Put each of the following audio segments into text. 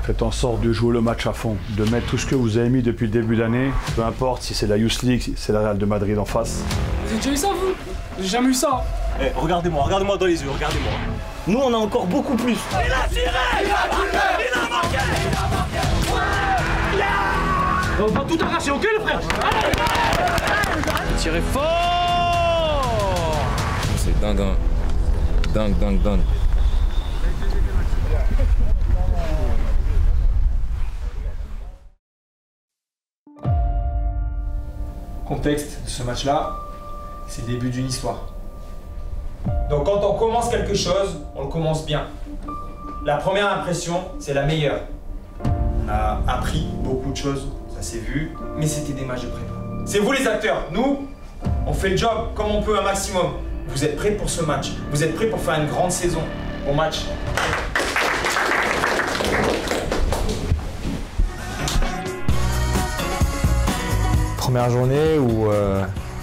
Faites en sorte de jouer le match à fond, de mettre tout ce que vous avez mis depuis le début de l'année, peu importe si c'est la Youth League, si c'est la Real de Madrid en face. Vous avez déjà eu ça, vous? J'ai jamais eu ça. Hey, regardez-moi dans les yeux, regardez-moi. Nous, on a encore beaucoup plus. Il a tiré! Il a marqué! Il a marqué! Il a marqué! Yeah! On va tout arracher, ok, le frère? Tirez fort! C'est dingue, hein. Dingue. Contexte de ce match-là, c'est le début d'une histoire. Donc quand on commence quelque chose, on le commence bien. La première impression, c'est la meilleure. On a appris beaucoup de choses, ça s'est vu, mais c'était des matchs de prépa. C'est vous les acteurs, nous, on fait le job comme on peut un maximum. Vous êtes prêts pour ce match, vous êtes prêts pour faire une grande saison. Bon match. Première journée où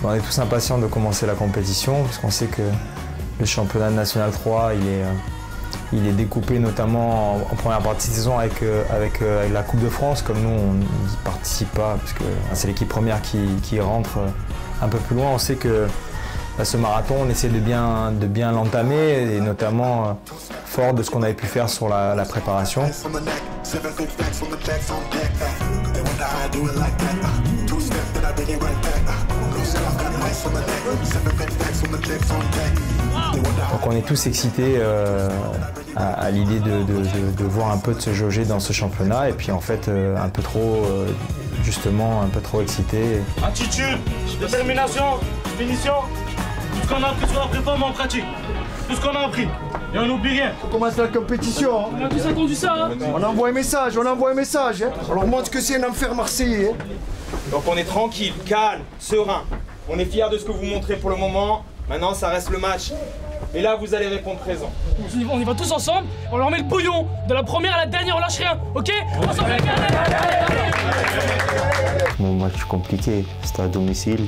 on est tous impatients de commencer la compétition puisqu'on sait que le championnat national 3 il est découpé notamment en première partie de saison avec la Coupe de France. Comme nous on n'y participe pas puisque c'est l'équipe première qui rentre un peu plus loin. On sait que ce marathon on essaie de bien l'entamer et notamment fort de ce qu'on avait pu faire sur la préparation. Donc on est tous excités à l'idée de voir un peu de se jauger dans ce championnat et puis en fait un peu trop excités. Attitude, détermination, finition. Tout ce qu'on a appris sur la prépa, mais en pratique. Tout ce qu'on a appris. Et on n'oublie rien. On commence la compétition. On a tous attendu ça, hein. On envoie un message. Hein. On leur montre que c'est un enfer marseillais. Hein. Donc on est tranquille, calme, serein. On est fiers de ce que vous montrez pour le moment. Maintenant, ça reste le match. Et là, vous allez répondre présent. On y va tous ensemble, on leur met le bouillon. De la première à la dernière, on lâche rien, ok? Ensemble, Mon match compliqué, c'était à domicile.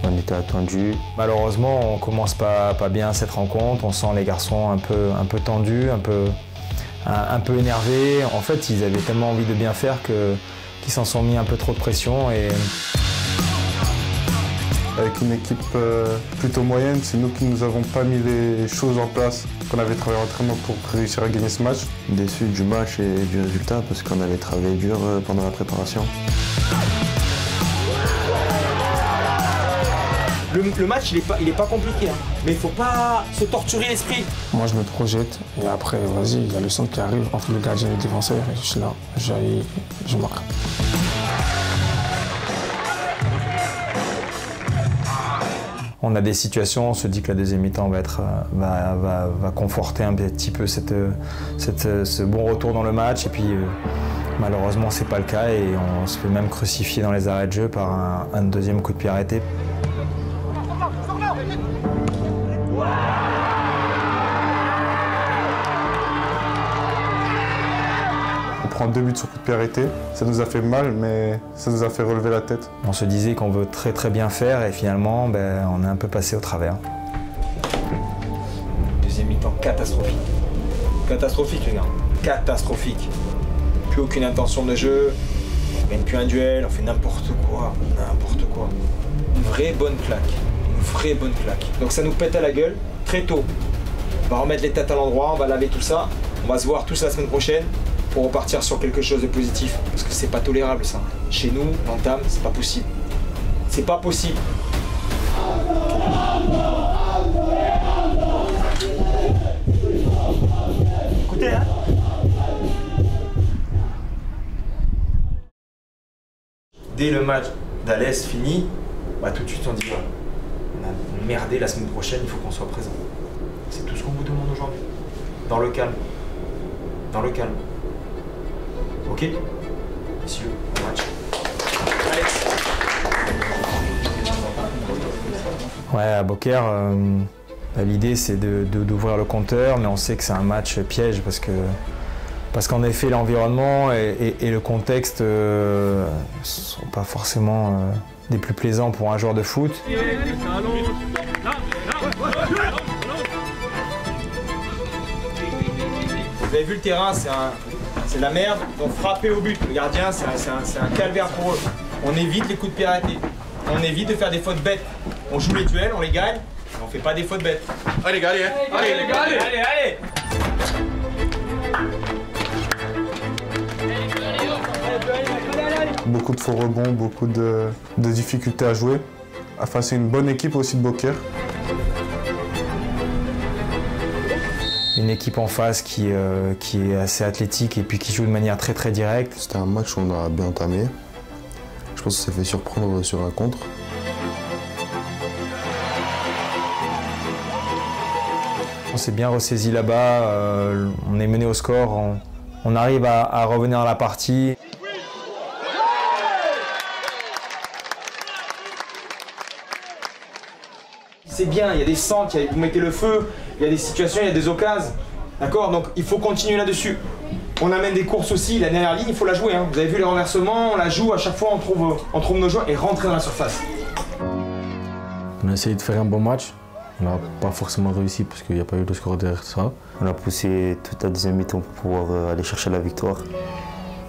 On était attendus. Malheureusement, on commence pas bien cette rencontre. On sent les garçons un peu tendus, un peu énervés. En fait, ils avaient tellement envie de bien faire qu'ils s'en sont mis un peu trop de pression. Avec une équipe plutôt moyenne, c'est nous qui nous avons pas mis les choses en place qu'on avait travaillé entraînement pour réussir à gagner ce match. Déçu du match et du résultat parce qu'on avait travaillé dur pendant la préparation. Le match, il est pas compliqué, hein. Mais il faut pas se torturer l'esprit. Moi, je me projette et après, vas-y, il y a le centre qui arrive entre le gardien et le défenseur. Et je suis là, je marque. On a des situations, on se dit que la deuxième mi-temps va conforter un petit peu ce bon retour dans le match. Et puis malheureusement, c'est pas le cas et on se fait même crucifier dans les arrêts de jeu par un deuxième coup de pied arrêté. On prend 2 buts sur coup de pied arrêté. Ça nous a fait mal, mais ça nous a fait relever la tête. On se disait qu'on veut très bien faire et finalement, on est un peu passé au travers. Deuxième mi-temps catastrophique. Catastrophique, les gars. Catastrophique. Plus aucune intention de jeu. On gagne plus un duel, on fait n'importe quoi. Une vraie bonne claque. Donc ça nous pète à la gueule très tôt. On va remettre les têtes à l'endroit, on va laver tout ça. On va se voir tous la semaine prochaine pour repartir sur quelque chose de positif. Parce que c'est pas tolérable ça. Chez nous, dans le TAM, c'est pas possible. C'est pas possible. Écoutez, hein. Dès le match d'Alès fini, tout de suite on dit voilà, on a merdé la semaine prochaine, il faut qu'on soit présent. C'est tout ce qu'on vous demande aujourd'hui. Dans le calme. Ok? Messieurs, bon match. Alex. Ouais, à Beaucaire, l'idée c'est d'ouvrir le compteur, mais on sait que c'est un match piège parce qu'en effet l'environnement et le contexte ne sont pas forcément des plus plaisants pour un joueur de foot. Vous avez vu le terrain, c'est un c'est de la merde, donc frapper au but. Le gardien, c'est un calvaire pour eux. On évite les coups de pied arrêtés. On évite de faire des fautes bêtes. On joue les duels, on les gagne, mais on fait pas des fautes bêtes. Allez les gars, allez, allez les gars, allez. Beaucoup de faux rebonds, beaucoup de difficultés à jouer. Enfin, c'est une bonne équipe aussi de Beaucaire. Une équipe en face qui est assez athlétique et puis qui joue de manière très très directe. C'était un match qu'on a bien entamé. Je pense qu'on s'est fait surprendre sur un contre. On s'est bien ressaisi là-bas, on est mené au score, on arrive à revenir à la partie. C'est bien, il y a des centres, vous mettez le feu, il y a des situations, il y a des occasions. D'accord? Donc il faut continuer là-dessus. On amène des courses aussi, la dernière ligne, il faut la jouer. Hein. Vous avez vu les renversements, on la joue, à chaque fois on trouve nos joueurs et rentrer dans la surface. On a essayé de faire un bon match. On n'a pas forcément réussi parce qu'il n'y a pas eu de score derrière ça. On a poussé toute la deuxième mi-temps pour pouvoir aller chercher la victoire.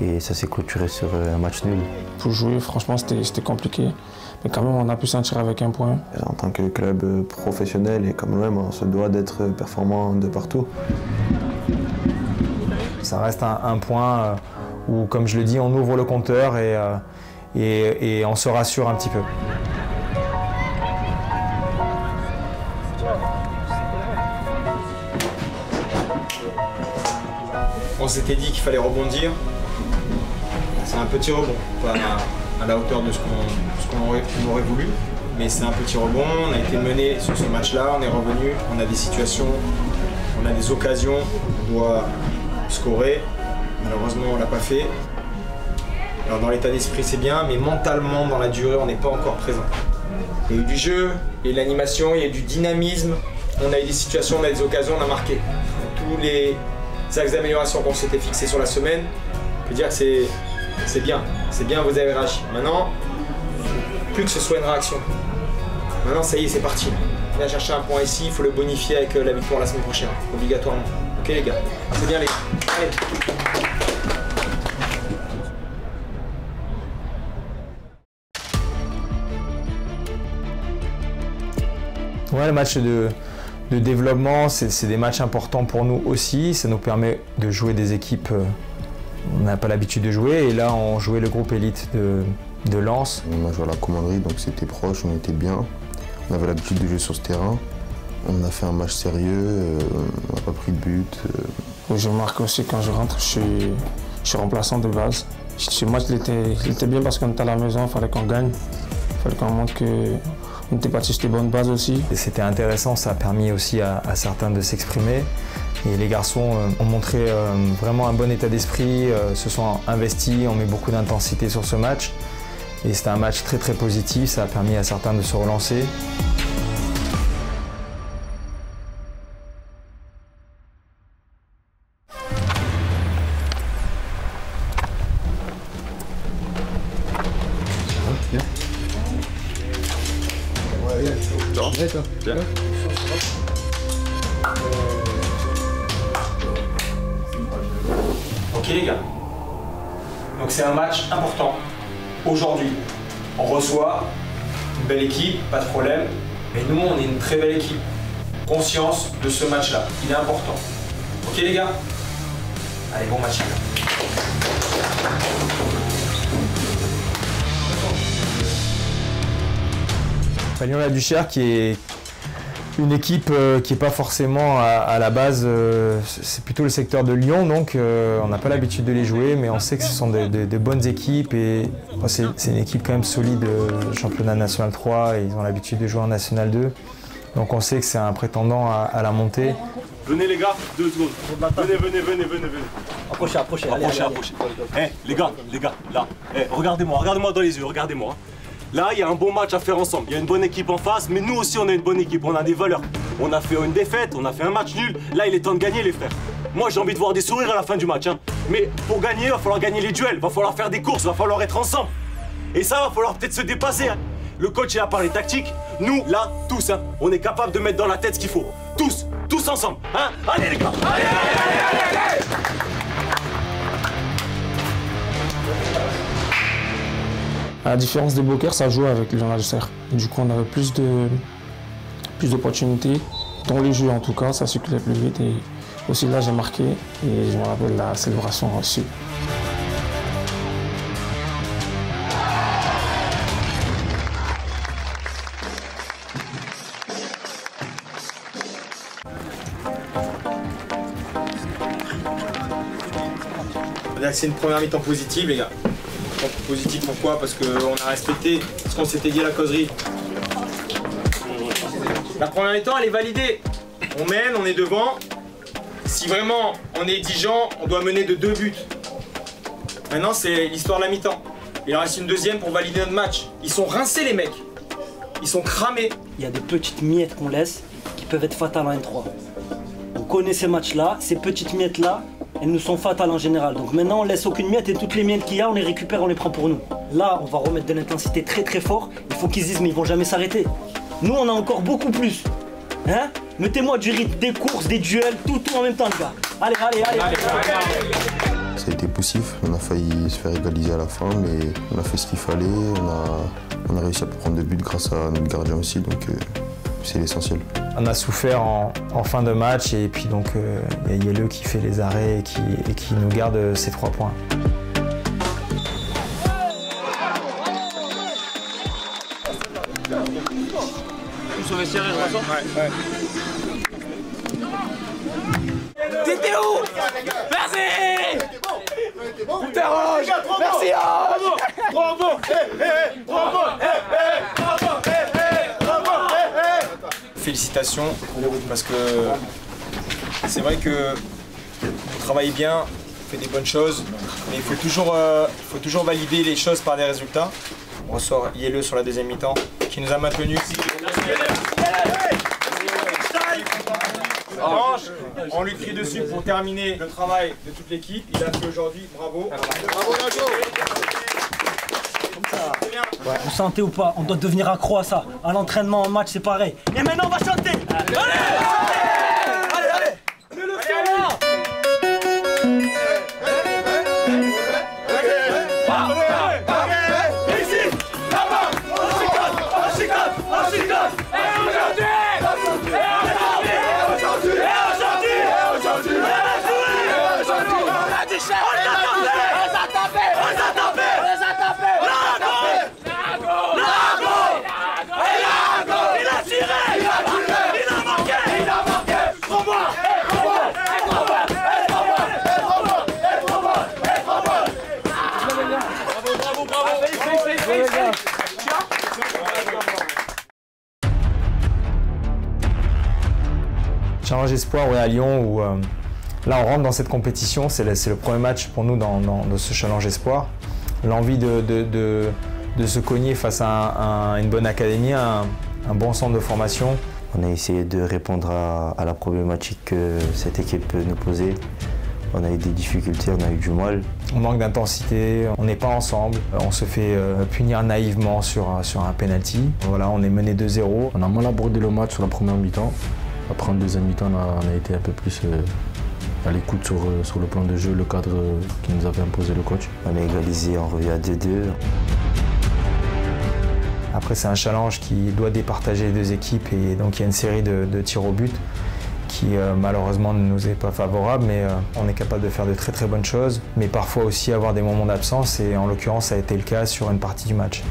Et ça s'est clôturé sur un match nul. Pour jouer, franchement, c'était compliqué. Mais quand même, on a pu s'en tirer avec un point. En tant que club professionnel et comme même, on se doit d'être performant de partout. Ça reste un point où, comme je le dis, on ouvre le compteur et on se rassure un petit peu. On s'était dit qu'il fallait rebondir. C'est un petit rebond, pas à la hauteur de ce qu'on aurait voulu. Mais c'est un petit rebond, on a été mené sur ce match-là, on est revenu, on a des situations, on a des occasions, on doit scorer. Malheureusement, on ne l'a pas fait. Alors dans l'état d'esprit, c'est bien, mais mentalement, dans la durée, on n'est pas encore présent. Il y a eu du jeu, il y a eu de l'animation, il y a eu du dynamisme. On a eu des situations, on a eu des occasions, on a marqué. Tous les axes d'amélioration qu'on s'était fixés sur la semaine, on peut dire que c'est bien, vous avez réagi. Maintenant, plus que ce soit une réaction. Maintenant, ça y est, c'est parti. On vient chercher un point ici, il faut le bonifier avec la victoire la semaine prochaine, obligatoirement. Ok les gars, c'est bien les gars. Allez. Ouais, le match de développement, c'est des matchs importants pour nous aussi. Ça nous permet de jouer des équipes on n'a pas l'habitude de jouer. Et là, on jouait le groupe élite de Lens. On a joué à la commanderie, donc c'était proche, on était bien. On avait l'habitude de jouer sur ce terrain. On a fait un match sérieux, on n'a pas pris de but. Je remarque aussi quand je rentre, je suis remplaçant de base. Ce match, il était bien parce qu'on était à la maison, il fallait qu'on gagne. Il fallait qu'on montre qu'on était parti sur des bonnes bases aussi. C'était intéressant, ça a permis aussi à certains de s'exprimer. Et les garçons ont montré vraiment un bon état d'esprit, se sont investis, ont mis beaucoup d'intensité sur ce match. Et c'était un match très très positif, ça a permis à certains de se relancer. Ok les gars, donc c'est un match important. Aujourd'hui, on reçoit une belle équipe, pas de problème, mais nous on est une très belle équipe. Conscience de ce match-là, il est important. Ok les gars? Allez, bon match les gars. Lyon-la-Duchère qui est une équipe qui n'est pas forcément à la base, c'est plutôt le secteur de Lyon, donc on n'a pas l'habitude de les jouer, mais on sait que ce sont de bonnes équipes et c'est une équipe quand même solide, championnat national 3, et ils ont l'habitude de jouer en national 2, donc on sait que c'est un prétendant à la montée. Venez les gars, 2 secondes. Venez. Approchez. Allez. Les gars, là. Regardez-moi dans les yeux, regardez-moi. Là, il y a un bon match à faire ensemble. Il y a une bonne équipe en face, mais nous aussi, on a une bonne équipe. On a des valeurs. On a fait une défaite, on a fait un match nul. Là, il est temps de gagner, les frères. Moi, j'ai envie de voir des sourires à la fin du match. Hein. Mais pour gagner, il va falloir gagner les duels. Il va falloir faire des courses, il va falloir être ensemble. Et ça, il va falloir peut-être se dépasser. Hein. Le coach, il a parlé tactique. Nous, là, tous, hein, on est capable de mettre dans la tête ce qu'il faut. Tous ensemble. Hein. Allez, les gars. Allez. À la différence des Boker, ça jouait avec les adversaires. Du coup, on avait plus d'opportunités, dans les jeux en tout cas, ça circulait plus vite. Et aussi là, j'ai marqué et je me rappelle la célébration reçue. C'est une première mi-temps positive, les gars. Positive pourquoi? Parce qu'on a respecté ce qu'on s'était dit à la causerie. La première mi-temps, elle est validée. On mène, on est devant. Si vraiment on est exigeant, on doit mener de 2 buts. Maintenant, c'est l'histoire de la mi-temps. Il en reste une deuxième pour valider notre match. Ils sont rincés, les mecs. Ils sont cramés. Il y a des petites miettes qu'on laisse qui peuvent être fatales en N3. On connaît ces matchs-là, ces petites miettes-là, elles nous sont fatales en général. Donc maintenant, on laisse aucune miette et toutes les miettes qu'il y a, on les récupère, on les prend pour nous. Là, on va remettre de l'intensité très très fort. Il faut qu'ils se disent, mais ils vont jamais s'arrêter. Nous, on a encore beaucoup plus. Hein? Mettez-moi du rythme, des courses, des duels, tout en même temps, les gars. Allez. Ça a été poussif, on a failli se faire égaliser à la fin, mais on a fait ce qu'il fallait. On a réussi à prendre 2 buts grâce à notre gardien aussi, donc c'est l'essentiel. On a souffert en fin de match et puis donc il y a Yelleu qui fait les arrêts et qui nous garde ces 3 points. T'étais où? Merci! Putain Roche! Merci Roche! Bravo! Félicitations, parce que c'est vrai que vous travaillez bien, vous faites des bonnes choses, mais il faut toujours valider les choses par des résultats. On ressort Yelleu sur la deuxième mi-temps, qui nous a maintenus. En revanche, on lui crie dessus pour terminer le travail de toute l'équipe. Il a fait aujourd'hui, bravo. Bravo Nacho. Ouais, vous sentez ou pas, on doit devenir accro à ça. À l'entraînement, en match, c'est pareil. Et maintenant, on va chanter. Allez! Mais le fait là! Ici! Là-bas! On chicote! Challenge Espoir à Lyon où là on rentre dans cette compétition, c'est le premier match pour nous dans ce Challenge Espoir. L'envie de se cogner face à une bonne académie, un bon centre de formation. On a essayé de répondre à la problématique que cette équipe nous posait. On a eu des difficultés, on a eu du mal. On manque d'intensité, on n'est pas ensemble, on se fait punir naïvement sur un penalty. Voilà, on est mené 2-0. On a mal abordé le match sur la première mi-temps. Après en deuxième mi-temps, on a été un peu plus à l'écoute sur le plan de jeu, le cadre qui nous avait imposé le coach. On a égalisé, on revient à 2-2. Après, c'est un challenge qui doit départager les 2 équipes et donc il y a une série de tirs au but qui malheureusement ne nous est pas favorable, mais on est capable de faire de très très bonnes choses, mais parfois aussi avoir des moments d'absence et en l'occurrence ça a été le cas sur une partie du match.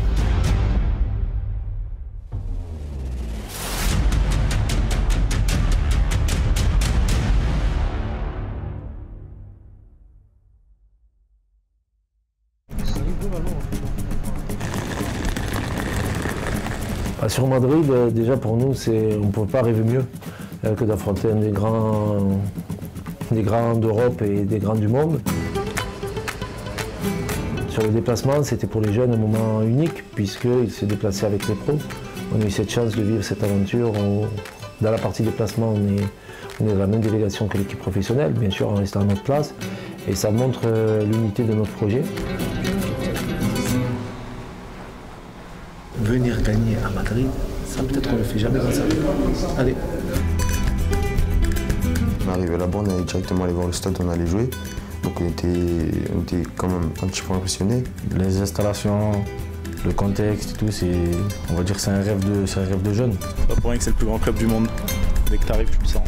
Sur Madrid, déjà pour nous, on ne peut pas rêver mieux que d'affronter un des grands d'Europe et des grands du monde. Sur le déplacement, c'était pour les jeunes un moment unique puisqu'ils se déplaçaient avec les pros. On a eu cette chance de vivre cette aventure. Dans la partie déplacement, on est dans la même délégation que l'équipe professionnelle, bien sûr en restant à notre place. Et ça montre l'unité de notre projet. Venir gagner à Madrid, ça peut-être qu'on ne le fait jamais dans sa vie. Allez. On est arrivé là-bas, on est directement allé voir le stade où on allait jouer. Donc on était quand même un petit peu impressionnés. Les installations le contexte et tout, on va dire que c'est un rêve de jeune. Pas pour rien que c'est le plus grand club du monde. Dès que t'arrives, tu le sens.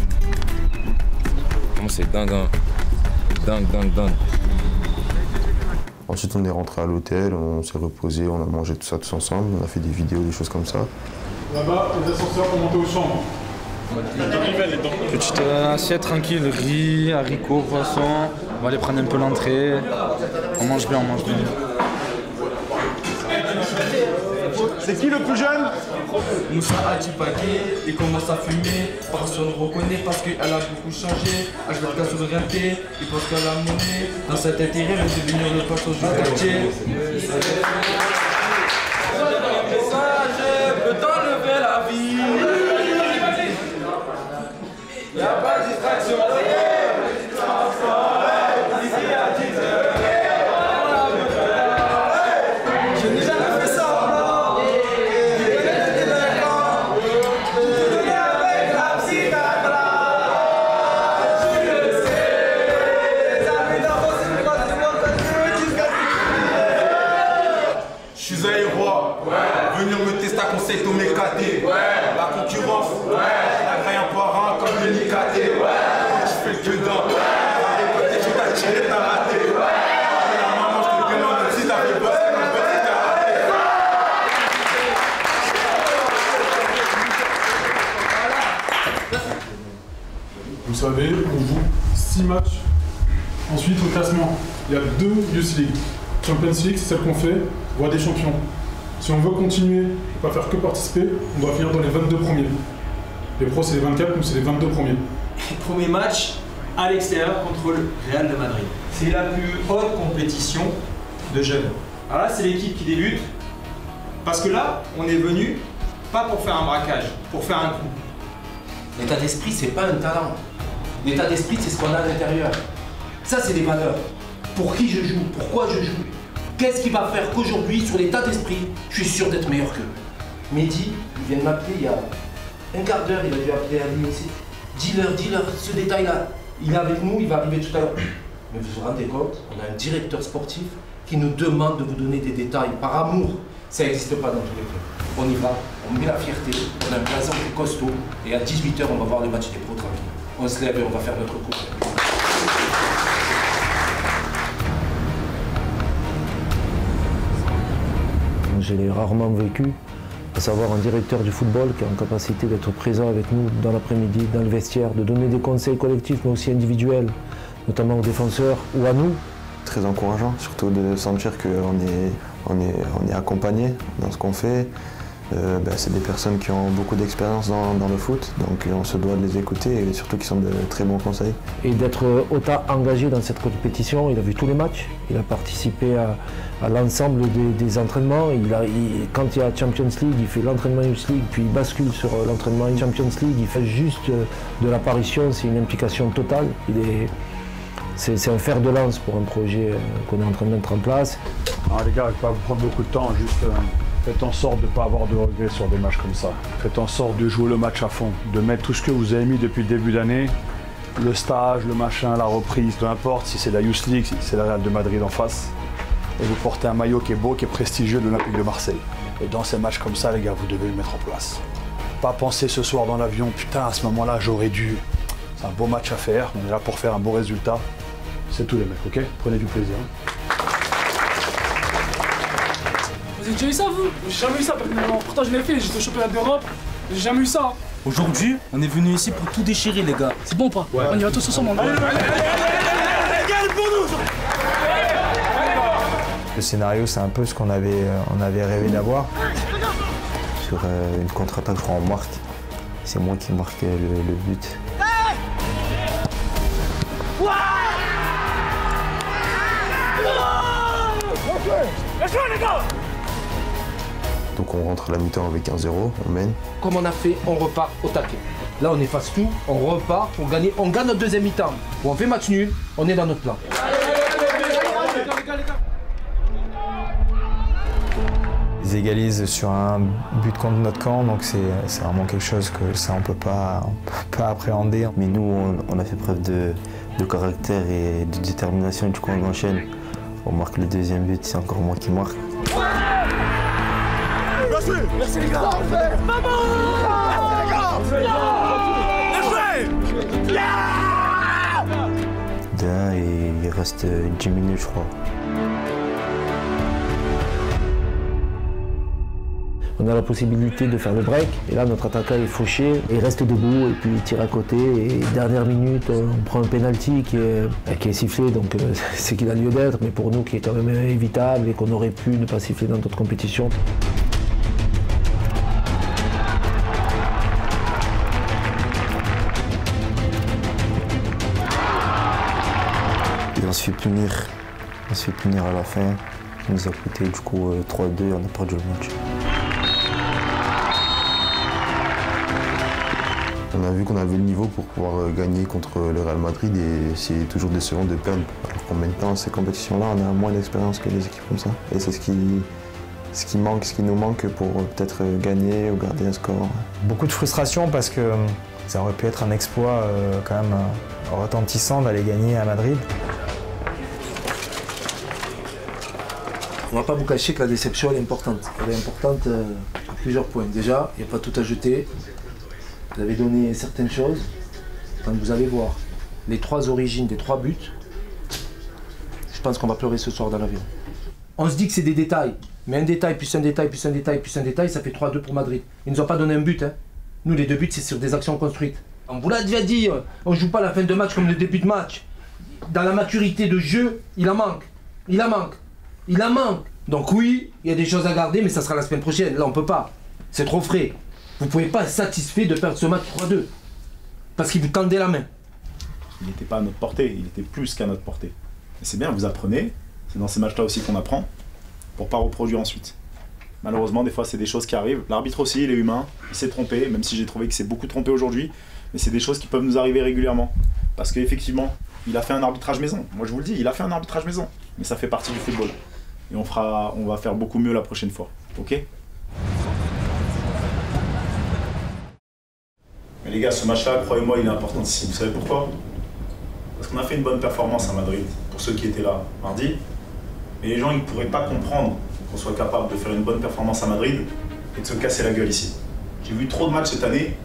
C'est dingue, hein. Dingue. Ensuite, on est rentré à l'hôtel, on s'est reposé, on a mangé tout ça tous ensemble, on a fait des vidéos, des choses comme ça. Là-bas, les ascenseurs pour monter aux chambres. Petite assiette tranquille, riz, haricots, poisson. On va aller prendre un peu l'entrée. On mange bien. C'est qui le plus jeune? Moussa Adjipaki, il commence à fumer, personne ne reconnaît parce qu'elle a beaucoup changé. H24 sur RMP, il pense qu'elle a monnaie. Dans cet intérêt, elle veut devenir le patron du quartier. Message peut enlever la vie. Y'a pas de distraction. Je n'ai jamais fait ça. Je suis un héros. Venir me tester à conseil tous mes KT. La concurrence. La graille un parent comme le Nicaté. Quand tu fais le que d'un. Quand tu t'as tiré, t'as raté. La maman, je te demande même si t'as fait bosser, t'as raté. Vous savez, on joue 6 matchs. Ensuite, au classement, il y a 2 Youth League. Champions League, c'est celle qu'on fait, voie des champions. Si on veut continuer, pas faire que participer, on doit finir dans les 22 premiers. Les pros, c'est les 24, nous, c'est les 22 premiers. Premier match à l'extérieur contre le Real de Madrid. C'est la plus haute compétition de jeunes. Alors là, c'est l'équipe qui débute. Parce que là, on est venu pas pour faire un braquage, pour faire un coup. L'état d'esprit, c'est pas un talent. L'état d'esprit, c'est ce qu'on a à l'intérieur. Ça, c'est des valeurs. Pour qui je joue, pourquoi je joue. Qu'est-ce qui va faire qu'aujourd'hui, sur l'état d'esprit, je suis sûr d'être meilleur qu'eux. Mehdi, il vient de m'appeler il y a un quart d'heure, il a dû appeler Ali aussi. Dis-leur, ce détail-là, il est avec nous, il va arriver tout à l'heure. Mais vous vous rendez compte, on a un directeur sportif qui nous demande de vous donner des détails par amour. Ça n'existe pas dans tous les clubs. On y va, on met la fierté, on a un blason qui est costaud, et à 18h, on va voir le match des pros tranquille. On se lève et on va faire notre coup. Je l'ai rarement vécu, à savoir un directeur du football qui est en capacité d'être présent avec nous dans l'après-midi, dans le vestiaire, de donner des conseils collectifs mais aussi individuels, notamment aux défenseurs ou à nous. Très encourageant, surtout de sentir qu'on est accompagné dans ce qu'on fait. C'est des personnes qui ont beaucoup d'expérience dans le foot, donc on se doit de les écouter et surtout qui sont de très bons conseils. Et d'être autant engagé dans cette compétition, il a vu tous les matchs, il a participé à l'ensemble des entraînements. Quand il y a Champions League, il fait l'entraînement Youth League, puis il bascule sur l'entraînement Champions League, il fait juste de l'apparition, c'est une implication totale. C'est un fer de lance pour un projet qu'on est en train de mettre en place. Alors les gars, je ne vais pas vous prendre beaucoup de temps, juste faites en sorte de ne pas avoir de regrets sur des matchs comme ça. Faites en sorte de jouer le match à fond, de mettre tout ce que vous avez mis depuis le début d'année, le stage, le machin, la reprise, peu importe, si c'est la Youth League, si c'est la Real de Madrid en face. Et vous portez un maillot qui est beau, qui est prestigieux de l'Olympique de Marseille. Et dans ces matchs comme ça, les gars, vous devez le mettre en place. Pas penser ce soir dans l'avion, putain, à ce moment-là, j'aurais dû. C'est un beau match à faire, on est là pour faire un bon résultat. C'est tout les mecs, ok? Prenez du plaisir. Vous avez déjà eu ça, vous? J'ai jamais eu ça, personnellement. Pourtant, je l'ai fait, j'étais au championnat d'Europe. J'ai jamais eu ça. Aujourd'hui, on est venu ici pour tout déchirer, les gars. C'est bon ou pas? Ouais. On y va tous ensemble. Allez, Le scénario, c'est un peu ce qu'on avait rêvé d'avoir. Sur une contre-attaque, je crois, on marque. C'est moi qui marque le but. Donc on rentre à la mi-temps avec 1-0, on mène. Comme on a fait, on repart au taquet. Là, on efface tout, on repart pour gagner. On gagne notre deuxième mi-temps. Ou on fait match nul, on est dans notre plan. Ils égalisent sur un but contre notre camp, donc c'est vraiment quelque chose que ça on peut pas appréhender. Mais nous, on a fait preuve de caractère et de détermination, et du coup on enchaîne. On marque le deuxième but, c'est encore moi qui marque. joué. Merci les gars. Maman. Merci les gars. Bien joué. Et il reste 10 minutes, je crois. On a la possibilité de faire le break, et là notre attaquant est fauché, il reste debout et puis il tire à côté, et dernière minute on prend un penalty qui est sifflé, donc c'est qu'il a lieu d'être, mais pour nous qui est quand même évitable et qu'on aurait pu ne pas siffler dans d'autres compétitions. Et on se fait punir à la fin, ça nous a coûté du coup 3-2, on a perdu le match. On a vu qu'on avait le niveau pour pouvoir gagner contre le Real Madrid et c'est toujours décevant de perdre. Alors qu'en même temps, ces compétitions-là, on a moins d'expérience que les équipes comme ça. Et c'est ce qui nous manque pour peut-être gagner ou garder un score. Beaucoup de frustration parce que ça aurait pu être un exploit quand même retentissant d'aller gagner à Madrid. On ne va pas vous cacher que la déception elle est importante. Elle est importante à plusieurs points. Déjà, il n'y a pas tout à jeter. Vous avez donné certaines choses. Quand vous allez voir les 3 origines des 3 buts, je pense qu'on va pleurer ce soir dans l'avion. On se dit que c'est des détails, mais un détail, plus un détail, plus un détail, plus un détail, ça fait 3-2 pour Madrid. Ils ne nous ont pas donné un but. Hein. Nous, les 2 buts, c'est sur des actions construites. On vous l'a déjà dit, on ne joue pas la fin de match comme le début de match. Dans la maturité de jeu, il en manque. Il en manque. Il en manque. Donc oui, il y a des choses à garder, mais ça sera la semaine prochaine. Là, on ne peut pas. C'est trop frais. Vous ne pouvez pas être satisfait de perdre ce match 3-2. Parce qu'il vous tendait la main. Il n'était pas à notre portée, il était plus qu'à notre portée. Et c'est bien, vous apprenez. C'est dans ces matchs-là aussi qu'on apprend. Pour ne pas reproduire ensuite. Malheureusement, des fois, c'est des choses qui arrivent. L'arbitre aussi, il est humain. Il s'est trompé, même si j'ai trouvé qu'il s'est beaucoup trompé aujourd'hui. Mais c'est des choses qui peuvent nous arriver régulièrement. Parce qu'effectivement, il a fait un arbitrage maison. Moi, je vous le dis, il a fait un arbitrage maison. Mais ça fait partie du football. Et on va faire beaucoup mieux la prochaine fois. Ok ? Mais les gars, ce match-là, croyez-moi, il est important ici. Vous savez pourquoi? Parce qu'on a fait une bonne performance à Madrid, pour ceux qui étaient là mardi. Mais les gens, ils ne pourraient pas comprendre qu'on soit capable de faire une bonne performance à Madrid et de se casser la gueule ici. J'ai vu trop de matchs cette année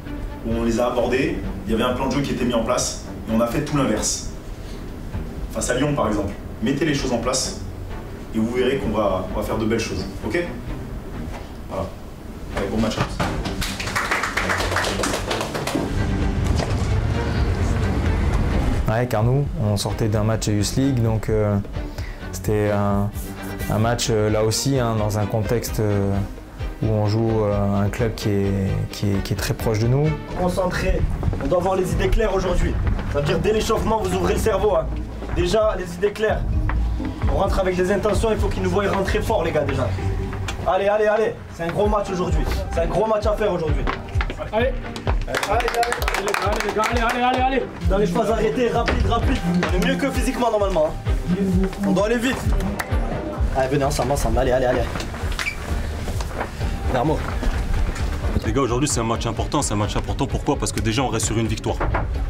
où on les a abordés, il y avait un plan de jeu qui était mis en place et on a fait tout l'inverse. Face à Lyon, par exemple. Mettez les choses en place et vous verrez qu'on va faire de belles choses. Ok? Voilà. Allez, bon match à tous. Ouais, car nous, on sortait d'un match Youth League, donc c'était un match là aussi dans un contexte où on joue un club qui est très proche de nous. Concentré, on doit avoir les idées claires aujourd'hui. Ça veut dire dès l'échauffement, vous ouvrez le cerveau. Hein. Déjà, les idées claires. On rentre avec des intentions, il faut qu'ils nous voient rentrer fort les gars déjà. Allez, allez, allez, c'est un gros match aujourd'hui. C'est un gros match à faire aujourd'hui. Allez. Allez les gars, allez. Dans les phases arrêtées, rapide. On est mieux que physiquement normalement. Hein. On doit aller vite. Allez, venez ensemble, allez. Narmo. Les gars, aujourd'hui c'est un match important, pourquoi? Parce que déjà on reste sur une victoire.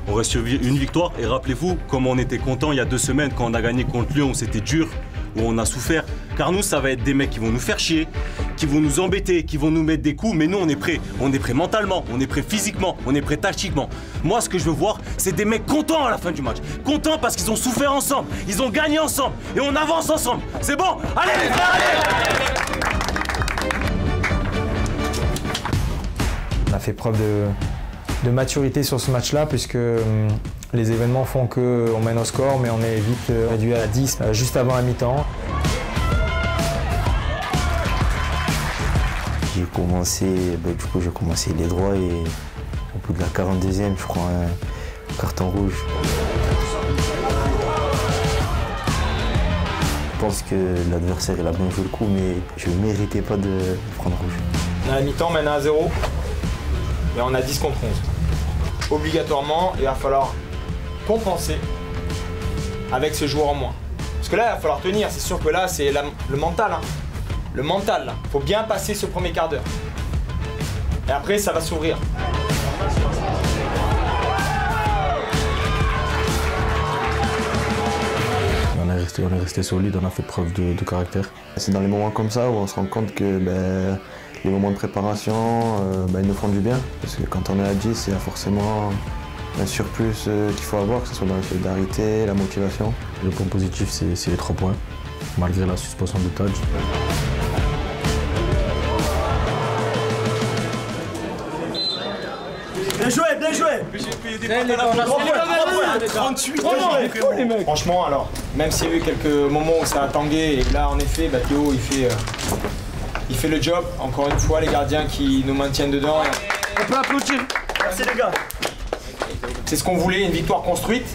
On reste sur une victoire et rappelez-vous comment on était content il y a 2 semaines quand on a gagné contre Lyon où c'était dur, où on a souffert. Car nous, ça va être des mecs qui vont nous faire chier, qui vont nous embêter, qui vont nous mettre des coups, mais nous on est prêts. On est prêts mentalement, on est prêts physiquement, on est prêts tactiquement. Moi ce que je veux voir, c'est des mecs contents à la fin du match. Contents parce qu'ils ont souffert ensemble, ils ont gagné ensemble et on avance ensemble. C'est bon? Allez les frères, allez! On a fait preuve de maturité sur ce match-là puisque les événements font qu'on mène au score mais on est vite réduit à 10 juste avant la mi-temps. J'ai commencé les droits et au bout de la 42e, je prends un carton rouge. Je pense que l'adversaire a bien joué le coup mais je ne méritais pas de prendre rouge. On a la mi-temps maintenant à 0. Et on a 10 contre 11. Obligatoirement, il va falloir compenser avec ce joueur en moins. Parce que là, il va falloir tenir. C'est sûr que là, c'est le mental. Hein. Le mental, là. Faut bien passer ce premier quart d'heure. Et après, ça va s'ouvrir. On est resté solide, on a fait preuve de caractère. C'est dans les moments comme ça où on se rend compte que les moments de préparation, ils nous font du bien. Parce que quand on est à 10, il y a forcément un surplus qu'il faut avoir, que ce soit dans la solidarité, la motivation. Le point positif, c'est les 3 points, malgré la suspension de Tadj. Bien joué, bien joué. 38, franchement, alors, même s'il y a eu quelques moments où ça a tangué, et là, en effet, Théo, il fait le job. Encore une fois, les gardiens qui nous maintiennent dedans. On peut applaudir. Merci les gars. C'est ce qu'on voulait, une victoire construite,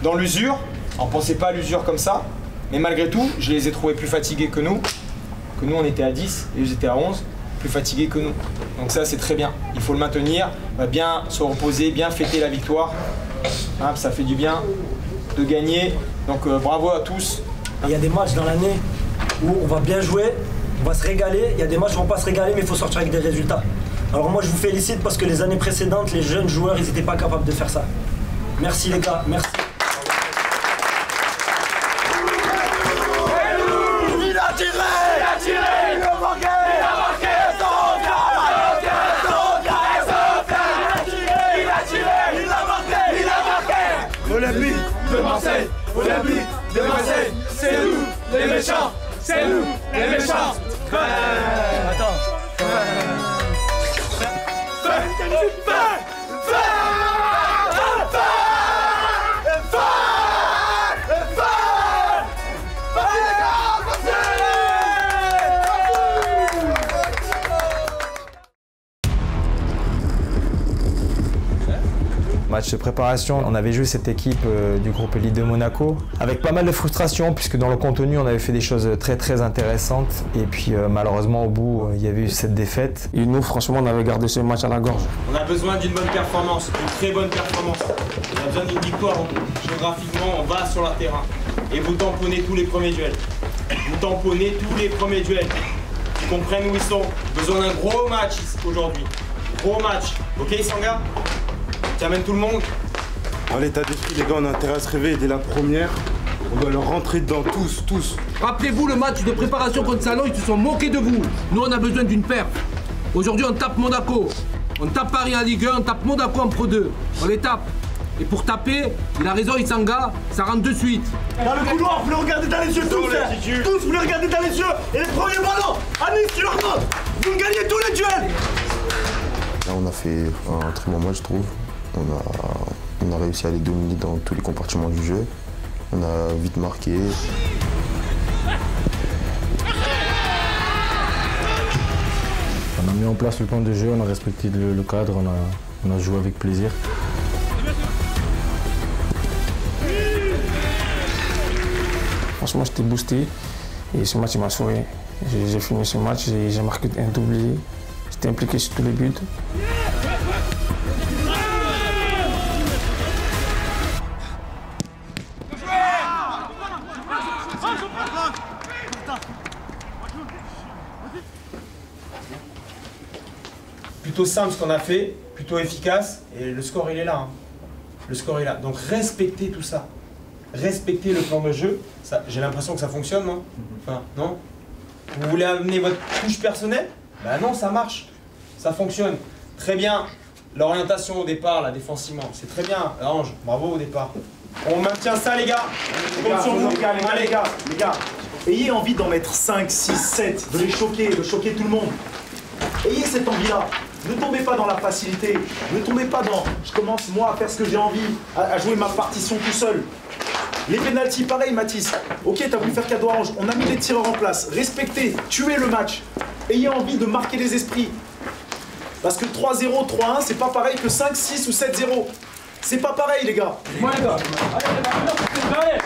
dans l'usure. On ne pensait pas à l'usure comme ça, mais malgré tout, je les ai trouvés plus fatigués que nous. Que nous, on était à 10 et ils étaient à 11. Plus fatigués que nous. Donc ça c'est très bien, il faut le maintenir, bien se reposer, bien fêter la victoire. Ça fait du bien de gagner, donc bravo à tous. Il y a des matchs dans l'année où on va bien jouer, on va se régaler, il y a des matchs où on va pas se régaler mais il faut sortir avec des résultats. Alors moi je vous félicite parce que les années précédentes, les jeunes joueurs ils n'étaient pas capables de faire ça. Merci les gars, merci. Il a tiré, il a marqué. Olympique de Marseille, Olympique de Marseille, c'est nous les méchants, c'est nous les méchants. Match de préparation, on avait joué cette équipe du groupe Élite de Monaco avec pas mal de frustration puisque dans le contenu on avait fait des choses très intéressantes et puis malheureusement au bout il y avait eu cette défaite. Et nous franchement on avait gardé ce match à la gorge. On a besoin d'une bonne performance, d'une très bonne performance. On a besoin d'une victoire. Géographiquement on va sur le terrain et vous tamponnez tous les premiers duels. Vous tamponnez tous les premiers duels. Ils comprennent où ils sont. Besoin d'un gros match aujourd'hui. Gros match. Ok Sanga? Tu amènes tout le monde? Dans l'état d'esprit, les gars, on a intérêt à se réveiller dès la première. On doit leur rentrer dedans, tous. Rappelez-vous le match de préparation contre Salon, ils se sont moqués de vous. Nous, on a besoin d'une perf. Aujourd'hui, on tape Monaco. On tape Paris en Ligue 1, on tape Monaco en Pro 2. On les tape. Et pour taper, il a raison, Isanga, ça rentre de suite. Dans le couloir, vous les regardez dans les yeux tous, tous, vous les regardez dans les yeux. Et les premiers ballons, Anis, tu leur donnes. Vous gagnez tous les duels. Là, on a fait un très bon match, je trouve. On a réussi à les dominer dans tous les compartiments du jeu. On a vite marqué. On a mis en place le plan de jeu, on a respecté le cadre, on a joué avec plaisir. Franchement j'étais boosté et ce match il m'a sauvé. J'ai fini ce match, j'ai marqué un doublé. J'étais impliqué sur tous les buts. Plutôt simple ce qu'on a fait, plutôt efficace, et le score il est là. Le score est là. Donc respectez tout ça. Respectez le plan de jeu. J'ai l'impression que ça fonctionne, non? Enfin, non? Vous voulez amener votre touche personnelle? Ben non, ça marche. Ça fonctionne. Très bien. L'orientation au départ, là, défensivement, c'est très bien. Ange, bravo au départ. On maintient ça, les gars. Les gars, ayez envie d'en mettre 5, 6, 7, de les choquer, de choquer tout le monde. Ayez cette envie-là. Ne tombez pas dans la facilité. Ne tombez pas dans je commence moi à faire ce que j'ai envie, à jouer ma partition tout seul. Les pénaltys, pareil Mathis. Ok, t'as voulu faire cadeau à Ange. On a mis les tireurs en place. Respectez, tuez le match. Ayez envie de marquer les esprits. Parce que 3-0, 3-1, c'est pas pareil que 5, 6 ou 7-0. C'est pas pareil, les gars. Moi, les gars. Allez.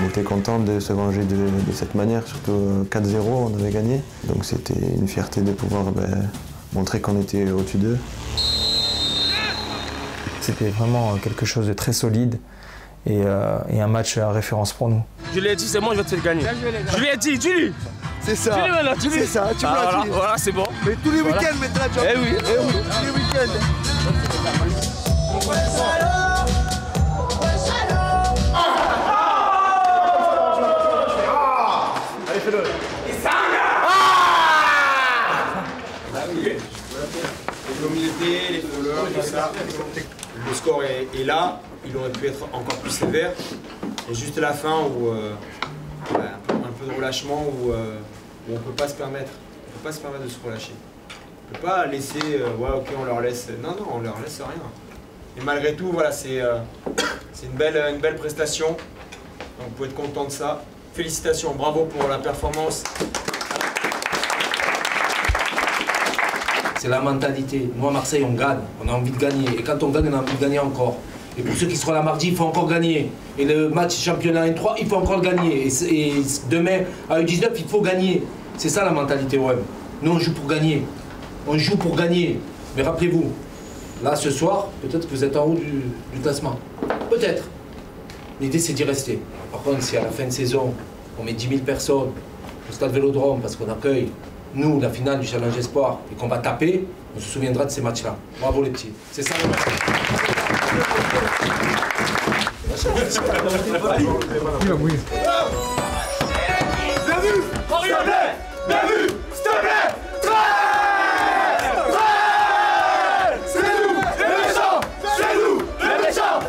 On était content de se venger de cette manière, surtout 4-0, on avait gagné. Donc c'était une fierté de pouvoir montrer qu'on était au-dessus d'eux. C'était vraiment quelque chose de très solide et un match à référence pour nous. Je lui ai dit, c'est bon, je vais te faire gagner. Je lui ai dit, dis-lui. C'est ça. Dis-lui. C'est ça, tu me l'as dit. Voilà, c'est bon. Mais tous les week-ends maintenant, tu vois. Eh oui. Tous les week-ends. l'humilité, les fleurs, tout ça. Le score est là, il aurait pu être encore plus sévère. Et juste la fin où un peu de relâchement où on ne peut pas se permettre. On peut pas se permettre de se relâcher. On ne peut pas laisser, ouais ok on leur laisse. Non, on leur laisse rien. Et malgré tout, voilà, c'est une belle prestation. Donc vous pouvez être content de ça. Félicitations, bravo pour la performance. C'est la mentalité. Nous à Marseille, on gagne, on a envie de gagner. Et quand on gagne, on a envie de gagner encore. Et pour ceux qui seront là mardi, il faut encore gagner. Et le match championnat N3, il faut encore le gagner. Et demain, à U19, il faut gagner. C'est ça la mentalité OM. Nous, on joue pour gagner. On joue pour gagner. Mais rappelez-vous, là, ce soir, peut-être que vous êtes en haut du classement. Peut-être. L'idée, c'est d'y rester. Par contre, si à la fin de saison, on met 10 000 personnes au stade Vélodrome parce qu'on accueille, nous, la finale du Challenge Espoir, et qu'on va taper, on se souviendra de ces matchs-là. Bravo les petits. C'est ça le match. Il va mourir. Bien vu! S'il te plaît! Bien vu! S'il te plaît! C'est nous! Les méchants! C'est nous! Les méchants!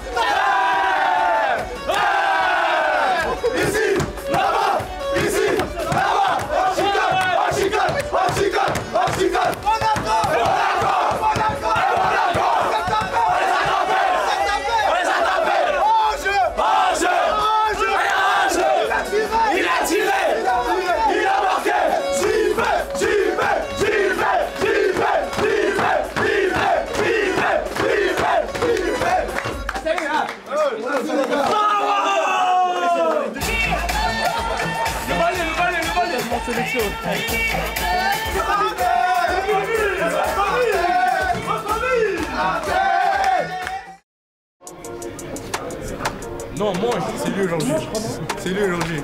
Ici! Là-bas! Ici! Là-bas! On chicane! On chicane! On chicane! On chicane! On attend! On attend! On attend! Sélection. Non, mange, c'est lui aujourd'hui. C'est lui aujourd'hui.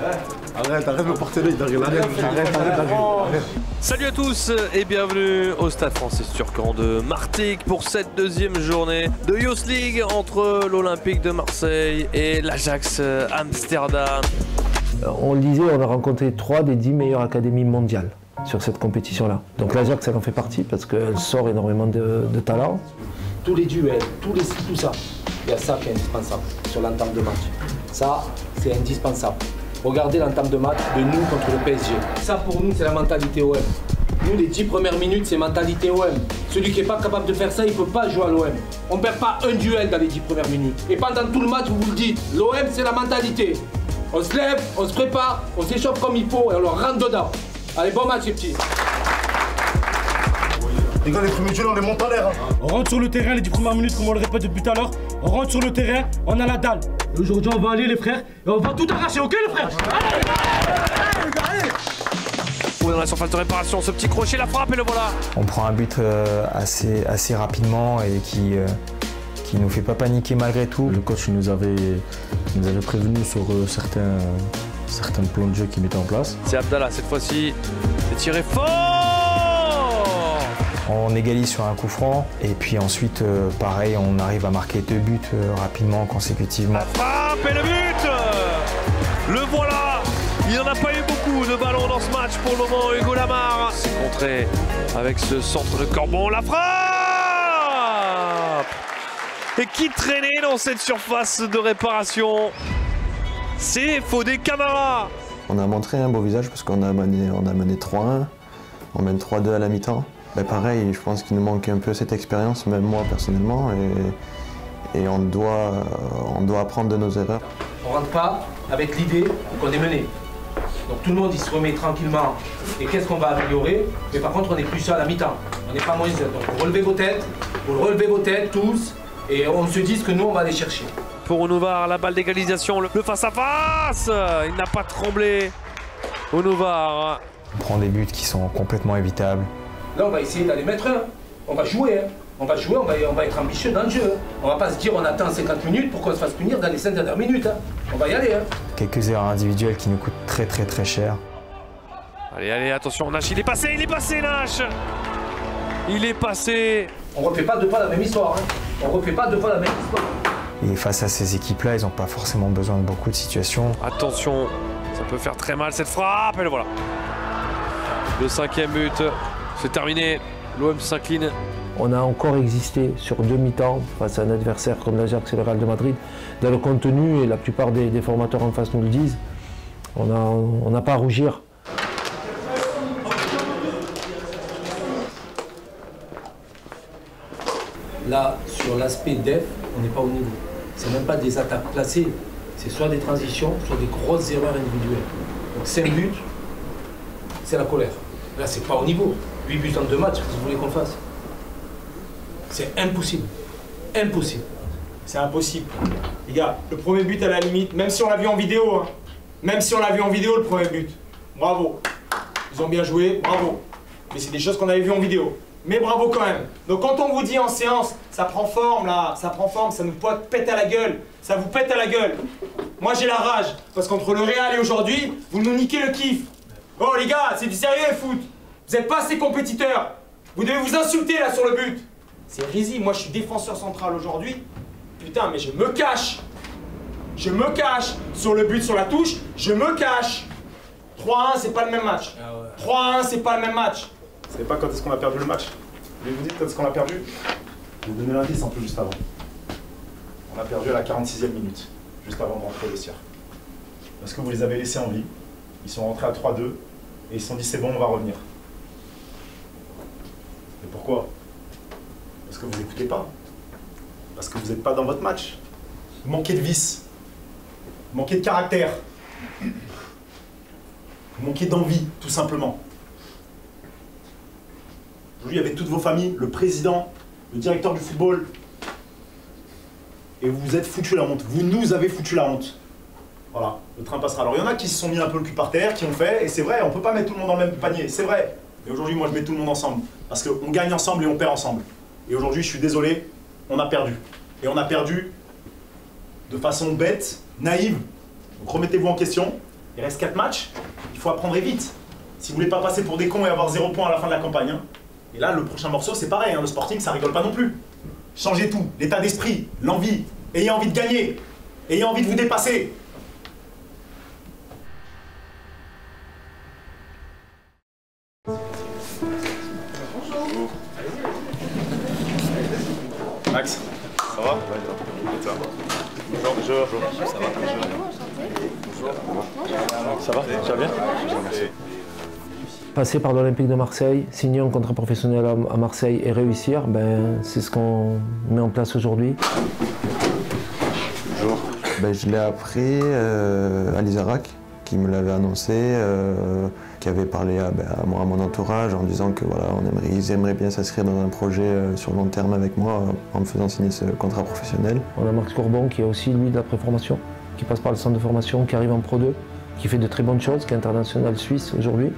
Arrête de me porter l'œil, arrête. Salut à tous et bienvenue au Stade Francis Turcan de Martigues pour cette deuxième journée de Youth League entre l'Olympique de Marseille et l'Ajax Amsterdam. On le disait, on a rencontré 3 des 10 meilleures académies mondiales sur cette compétition-là. Donc l'Ajax, elle en fait partie parce qu'elle sort énormément de talent. Tous les duels, tout ça, il y a ça qui est indispensable sur l'entame de match. Ça, c'est indispensable. Regardez l'entame de match de nous contre le PSG. Ça, pour nous, c'est la mentalité OM. Nous, les 10 premières minutes, c'est mentalité OM. Celui qui n'est pas capable de faire ça, il ne peut pas jouer à l'OM. On ne perd pas un duel dans les 10 premières minutes. Et pendant tout le match, vous le dites, l'OM, c'est la mentalité. On se lève, on se prépare, on s'échauffe comme il faut et on leur rentre dedans. Allez, bon match les petits. Les gars, les premiers duels, on les monte à l'air. On rentre sur le terrain les 10 premières minutes, comme on le répète depuis tout à l'heure. On rentre sur le terrain, on a la dalle. Et aujourd'hui, on va aller les frères, et on va tout arracher, ok les frères? Allez. Dans la surface de réparation, ce petit crochet, la frappe et le voilà. On prend un but assez rapidement et qui nous fait pas paniquer malgré tout. Le coach nous avait prévenu sur certains plans de jeu qu'il mettait en place. C'est Abdallah cette fois-ci, c'est tiré fort. On égalise sur un coup franc et puis ensuite pareil on arrive à marquer 2 buts rapidement consécutivement. La frappe et le but. Le voilà. Il n'en a pas eu beaucoup de ballons dans ce match pour le moment. Hugo Lamar s'est contré avec ce centre de Corbon. La frappe. Et qui traînait dans cette surface de réparation? C'est Fodé Camara. On a montré un beau visage parce qu'on a mené 3-1, on mène 3-2 à la mi-temps. Ben pareil, je pense qu'il nous manque un peu cette expérience, même moi personnellement, et on doit apprendre de nos erreurs. On rentre pas avec l'idée qu'on est mené. Donc tout le monde il se remet tranquillement. Et qu'est-ce qu'on va améliorer? Mais par contre on n'est plus ça à la mi-temps. On n'est pas moins. Donc vous relevez vos têtes tous. Et on se dit que nous, on va aller chercher. Pour Onuvar, la balle d'égalisation, le face-à-face. Il n'a pas tremblé. Onuvar. On prend des buts qui sont complètement évitables. Là, on va essayer d'aller mettre un. On va jouer. On va jouer, on va être ambitieux dans le jeu. On va pas se dire on attend 50 minutes pour qu'on se fasse punir dans les 5 dernières minutes. On va y aller. Quelques erreurs individuelles qui nous coûtent très cher. Allez, attention, Nash, il est passé, Nash. Il est passé. On refait pas 2 fois la même histoire. On refait pas 2 fois la même histoire. Et face à ces équipes-là, ils n'ont pas forcément besoin de beaucoup de situations. Attention, ça peut faire très mal cette frappe, et le voilà. Le 5e but, c'est terminé. l'OM s'incline. On a encore existé sur 2 mi-temps face à un adversaire comme l'Ajax et le Real de Madrid. Dans le contenu, et la plupart des formateurs en face nous le disent, on n'a pas à rougir. Là, sur l'aspect def, on n'est pas au niveau. C'est même pas des attaques placées, c'est soit des transitions, soit des grosses erreurs individuelles. Donc 5 buts, c'est la colère. Là, c'est pas au niveau. 8 buts en 2 matchs, qu'est-ce que vous voulez qu'on fasse? C'est impossible. Impossible. C'est impossible. Les gars, le premier but à la limite, même si on l'a vu en vidéo, hein, même si on l'a vu en vidéo, le premier but, bravo. Ils ont bien joué, bravo. Mais c'est des choses qu'on avait vues en vidéo. Mais bravo quand même. Donc quand on vous dit en séance, ça prend forme là, ça prend forme, ça nous pète à la gueule, ça vous pète à la gueule. Moi j'ai la rage, parce qu'entre le Real et aujourd'hui, vous nous niquez le kiff. Oh les gars, c'est du sérieux le foot. Vous n'êtes pas assez compétiteurs. Vous devez vous insulter là sur le but. C'est risible, moi je suis défenseur central aujourd'hui. Putain, mais je me cache. Je me cache. Sur le but, sur la touche, je me cache. 3-1, c'est pas le même match. 3-1, c'est pas le même match. Vous savez pas quand est-ce qu'on a perdu le match? Je vais vous dire quand est-ce qu'on a perdu. Je vais vous donner l'indice un peu juste avant. On a perdu à la 46e minute, juste avant de rentrer au vestiaire. Parce que vous les avez laissés en vie. Ils sont rentrés à 3-2 et ils se sont dit c'est bon, on va revenir. Et pourquoi? Parce que vous n'écoutez pas. Parce que vous n'êtes pas dans votre match. Vous manquez de vice. Vous manquez de caractère. Vous manquez d'envie, tout simplement. Aujourd'hui, il y avait toutes vos familles, le président, le directeur du football. Et vous vous êtes foutu la honte. Vous nous avez foutu la honte. Voilà, le train passera. Alors, il y en a qui se sont mis un peu le cul par terre, qui ont fait, et c'est vrai, on ne peut pas mettre tout le monde dans le même panier, c'est vrai. Et aujourd'hui, moi, je mets tout le monde ensemble. Parce qu'on gagne ensemble et on perd ensemble. Et aujourd'hui, je suis désolé, on a perdu. Et on a perdu de façon bête, naïve. Donc, remettez-vous en question. Il reste 4 matchs, il faut apprendre vite. Si vous voulez pas passer pour des cons et avoir 0 points à la fin de la campagne. Hein. Et là, le prochain morceau, c'est pareil, hein, le Sporting, ça rigole pas non plus. Changez tout, l'état d'esprit, l'envie, ayez envie de gagner, ayez envie de vous dépasser. Max, ça va? Et toi? Bonjour. Ça va? Bonjour. Ça va? Tu vas bien? Passer par l'Olympique de Marseille, signer un contrat professionnel à Marseille et réussir, ben, c'est ce qu'on met en place aujourd'hui. Bonjour. Ben, je l'ai appris à l'Isarac, qui me l'avait annoncé, qui avait parlé à moi, à mon entourage, en disant que voilà, ils aimeraient bien s'inscrire dans un projet sur long terme avec moi, en me faisant signer ce contrat professionnel. On a Max Courbon qui est aussi lui de la préformation, qui passe par le centre de formation, qui arrive en Pro 2, qui fait de très bonnes choses, qui est international suisse aujourd'hui.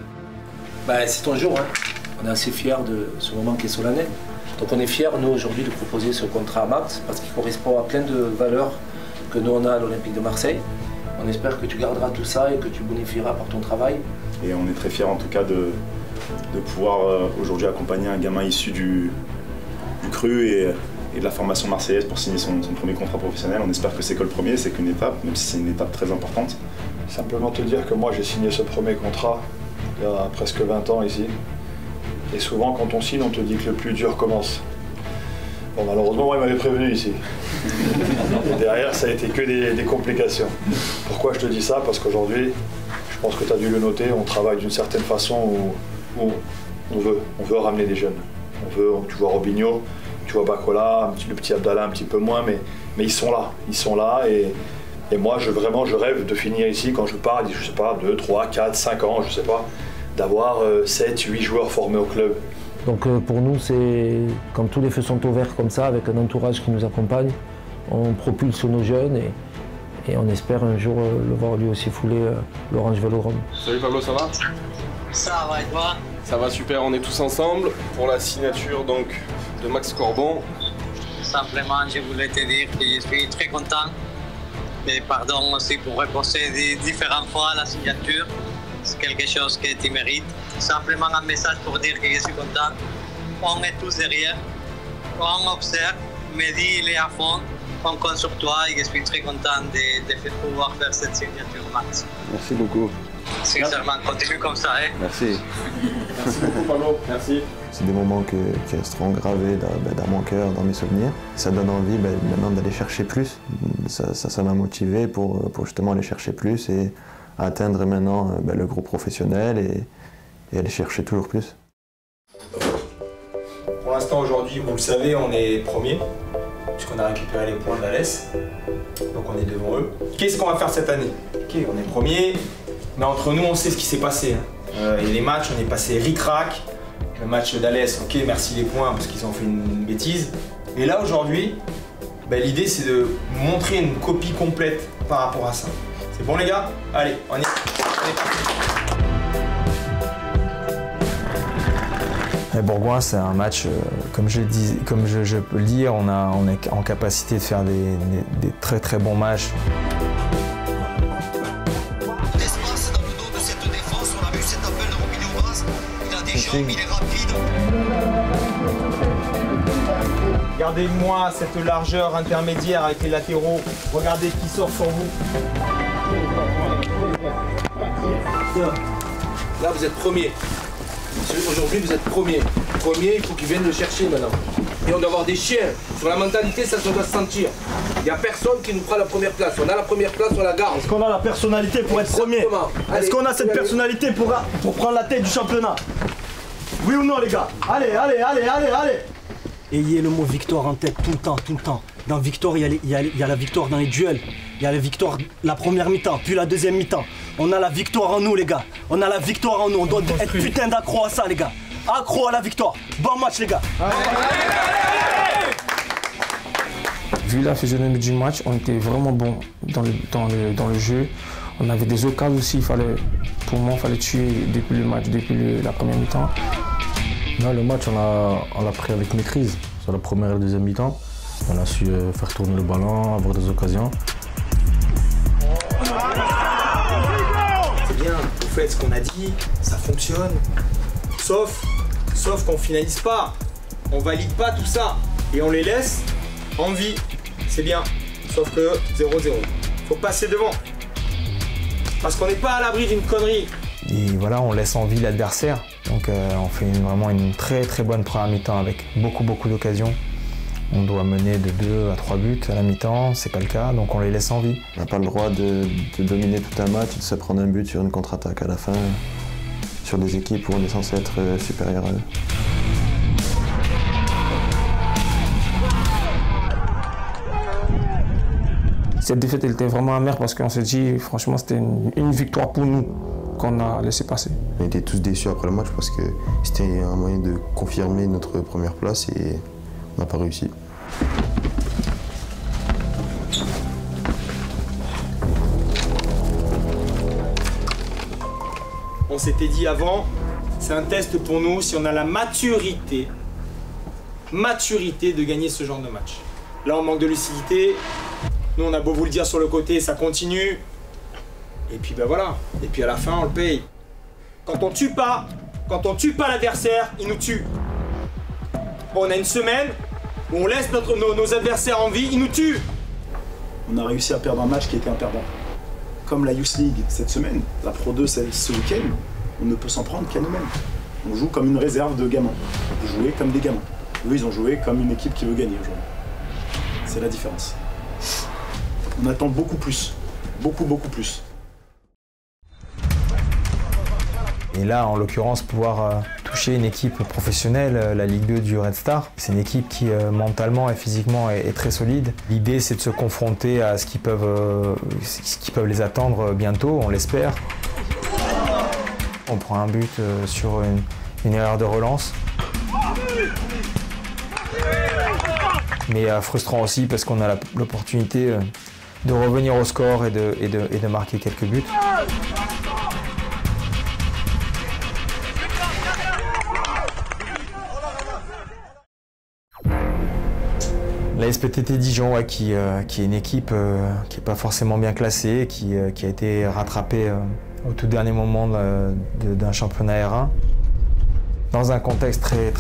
Bah, c'est ton jour, hein. On est assez fiers de ce moment qui est solennel. Donc on est fiers, nous, aujourd'hui, de proposer ce contrat à Max, parce qu'il correspond à plein de valeurs que nous, on a à l'Olympique de Marseille. On espère que tu garderas tout ça et que tu bénéficieras par ton travail. Et on est très fiers, en tout cas, de pouvoir aujourd'hui accompagner un gamin issu du cru et de la formation marseillaise pour signer son premier contrat professionnel. On espère que c'est que le premier, c'est qu'une étape, même si c'est une étape très importante. Simplement te dire que moi, j'ai signé ce premier contrat il y a presque 20 ans ici. Et souvent, quand on signe, on te dit que le plus dur commence. Bon, malheureusement, moi, il m'avait prévenu ici. Et derrière, ça a été que des complications. Pourquoi je te dis ça? Parce qu'aujourd'hui, je pense que tu as dû le noter, on travaille d'une certaine façon où on veut ramener des jeunes. Tu vois Robinho, tu vois Bacola, le petit Abdallah un petit peu moins, mais ils sont là. Et moi, je rêve de finir ici quand je pars, je sais pas, 2, 3, 4, 5 ans, je sais pas, d'avoir 7, 8 joueurs formés au club. Donc pour nous, c'est quand tous les feux sont ouverts comme ça, avec un entourage qui nous accompagne, on propulse nos jeunes et on espère un jour le voir lui aussi fouler l'Orange Vélodrome. Salut Pablo, ça va? Ça va et toi? Ça va super, on est tous ensemble pour la signature donc de Max Courbon. Simplement, je voulais te dire que je suis très content. Et pardon aussi pour reposer différentes fois la signature. C'est quelque chose que tu mérites. Simplement un message pour dire que je suis content. On est tous derrière. On observe. Mehdi, il est à fond. On compte sur toi et je suis très content de pouvoir faire cette signature, Max. Merci beaucoup. Sincèrement, continue comme ça. Hein. Merci. Merci beaucoup, Pablo. Merci. C'est des moments qui resteront gravés dans mon cœur, dans mes souvenirs. Ça donne envie maintenant d'aller chercher plus. Ça m'a motivé pour justement aller chercher plus et atteindre maintenant le groupe professionnel et aller chercher toujours plus. Pour l'instant, aujourd'hui, vous le savez, on est premier, puisqu'on a récupéré les points d'Alès. Donc on est devant eux. Qu'est-ce qu'on va faire cette année? Ok, on est premier, mais entre nous, on sait ce qui s'est passé. Et les matchs, on est passé ric-rac. Le match d'Alès, ok, merci les points, parce qu'ils ont fait une bêtise. Et là, aujourd'hui, l'idée, c'est de montrer une copie complète par rapport à ça. C'est bon, les gars? Allez, on y est. Bourgoin, c'est un match, comme je peux le dire, on est en capacité de faire des très très bons matchs. L'espace dans le dos de cette défense, on a vu cet appel de Robinho Bas, il a des jambes, il est rapide. Regardez-moi cette largeur intermédiaire avec les latéraux. Regardez qui sort sur vous. Là, vous êtes premier. Aujourd'hui, vous êtes premier. Premier, il faut qu'ils viennent le chercher maintenant. Et on doit avoir des chiens. Sur la mentalité, ça doit se sentir. Il n'y a personne qui nous prend la première place. On a la première place, on la garde. Est-ce qu'on a la personnalité pour être premier? Est-ce qu'on a cette personnalité pour prendre la tête du championnat? Oui ou non, les gars? Allez, allez, allez, allez, allez! Ayez le mot victoire en tête tout le temps, tout le temps. Dans victoire, il y a la victoire dans les duels. Il y a la victoire la première mi-temps, puis la deuxième mi-temps. On a la victoire en nous, les gars. On a la victoire en nous. On doit être putain d'accro à ça, les gars. Accro à la victoire. Bon match, les gars. Vu la physionomie du match, on était vraiment bon dans le jeu. On avait des occasions aussi. Pour moi, il fallait tuer depuis le match, depuis la première mi-temps. Non, le match, on l'a pris avec maîtrise. Sur la première et la deuxième mi-temps, on a su faire tourner le ballon, avoir des occasions. C'est bien, vous faites ce qu'on a dit, ça fonctionne. Sauf qu'on finalise pas. On valide pas tout ça. Et on les laisse en vie. C'est bien. Sauf que 0-0. Faut passer devant. Parce qu'on n'est pas à l'abri d'une connerie. Et voilà, on laisse en vie l'adversaire. Donc on fait vraiment une très très bonne première mi-temps avec beaucoup d'occasions. On doit mener de 2 à 3 buts à la mi-temps, c'est pas le cas, donc on les laisse en vie. On n'a pas le droit de dominer tout un match et de se prendre un but sur une contre-attaque à la fin, sur des équipes où on est censé être supérieur à eux. Cette défaite, elle était vraiment amère parce qu'on s'est dit, franchement, c'était une victoire pour nous qu'on a laissé passer. On était tous déçus après le match parce que c'était un moyen de confirmer notre première place et on n'a pas réussi. On s'était dit avant, c'est un test pour nous si on a la maturité de gagner ce genre de match. Là, on manque de lucidité. Nous, on a beau vous le dire sur le côté, ça continue. Et puis ben voilà. Et puis à la fin, on le paye. Quand on tue pas l'adversaire, il nous tue. On a une semaine où on laisse nos adversaires en vie, ils nous tuent. On a réussi à perdre un match qui était un perdant. Comme la Youth League cette semaine, la Pro 2 ce week-end, on ne peut s'en prendre qu'à nous-mêmes. On joue comme une réserve de gamins. Vous jouez comme des gamins. Eux, ils ont joué comme une équipe qui veut gagner aujourd'hui. C'est la différence. On attend beaucoup plus. Beaucoup plus. Et là, en l'occurrence, pouvoir toucher une équipe professionnelle, la Ligue 2 du Red Star, c'est une équipe qui mentalement et physiquement est très solide. L'idée, c'est de se confronter à ce qui peuvent les attendre bientôt, on l'espère. On prend un but sur une erreur de relance. Mais frustrant aussi parce qu'on a l'opportunité de revenir au score et de marquer quelques buts. La SPTT Dijon, qui est une équipe qui n'est pas forcément bien classée, qui a été rattrapée au tout dernier moment d'un championnat R1. Dans un contexte très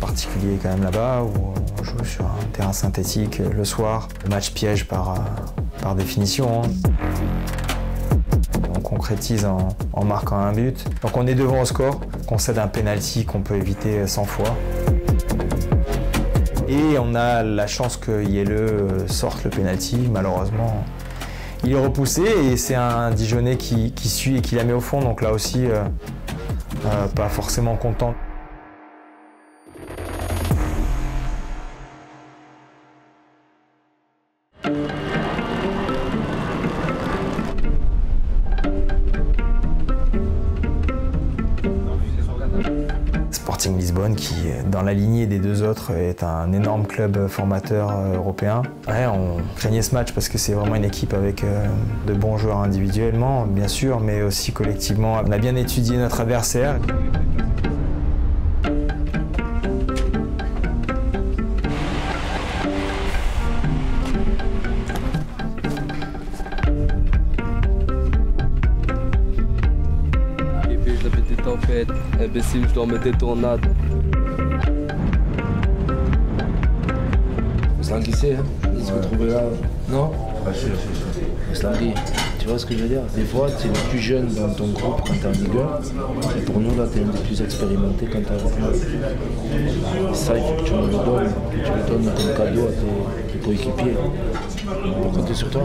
particulier quand même là-bas, où on joue sur un terrain synthétique le soir. Le match piège par définition. Donc concrétise en marquant un but. Donc on est devant au score, qu'on cède un penalty qu'on peut éviter 100 fois. Et on a la chance que Yele sorte le penalty, malheureusement. Il est repoussé et c'est un Dijonais qui suit et qui la met au fond, donc là aussi, pas forcément content. Sporting Lisbonne qui, dans la lignée des deux autres, est un énorme club formateur européen. Ouais, on craignait ce match parce que c'est vraiment une équipe avec de bons joueurs individuellement, bien sûr, mais aussi collectivement. On a bien étudié notre adversaire. Tempête, imbécile, je dois me détornade. Slanguissé, hein. Il se retrouve là. Non? Slangui, tu vois ce que je veux dire? Des fois, tu es le plus jeune dans ton groupe quand tu es en Ligue 1. Et pour nous, là, tu es un des plus expérimentés quand tu as. Ça, il faut que tu me le donnes. Tu le donnes comme cadeau à tes coéquipiers. On peut compter sur toi.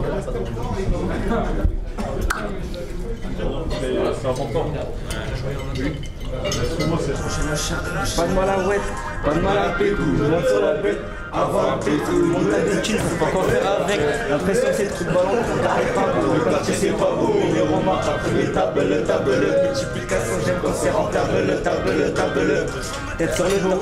C'est important. Pas de mal à ouette, pas de mal à pétou, je monte sur la bête, avant un pétou, monte à des kills, faut pas qu'en faire avec. L'impression c'est le truc ballon, on n'arrête pas beau, le quartier c'est pas beau, mais les remarques après les tables, multiplication, j'aime quand c'est rentable, le table, tête sur le dos.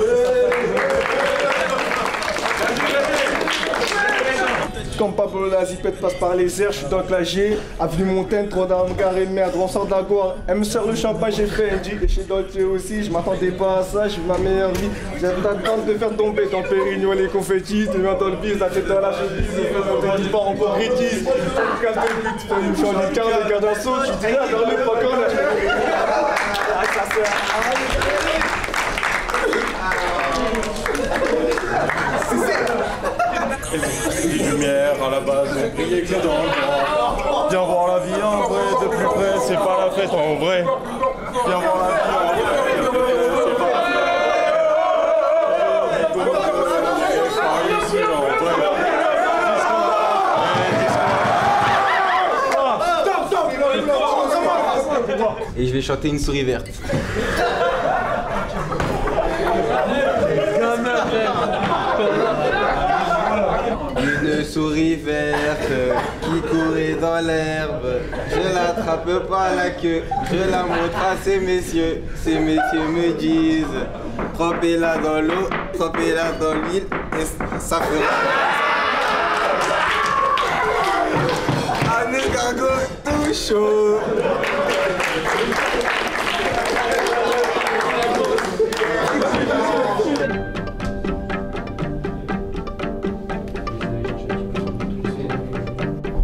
Comme Pablo la zipette passe par les airs, je suis dans la G, avenue Montaigne, trop d'armes garées de merde, on sort de la goire. Elle me sert le champagne, j'ai fait Andy, et chez Dolce aussi, je m'attendais pas à ça, je vis ma meilleure vie. J'ai d'attendre de faire tomber dans Pérignon les confettis, tu viens dans le bise, la tête dans la cheville, je fais monter du port en concrétise. Tu casses le but, tu fais une chambre de quart, les gardes en saut, tu dis là, dans le pas là, Les lumières à la base, on brillait que dans le noir. Viens voir la vie en vrai, de plus près, c'est pas la fête en vrai. Viens voir la vie en vrai, de plus près, c'est pas la fête. Et je vais chanter une souris verte. Une souris verte qui courait dans l'herbe. Je l'attrape par la queue, je la montre à ces messieurs. Ces messieurs me disent, trempez-la dans l'eau, trempez-la dans l'huile, et ça fera. Un escargot tout chaud.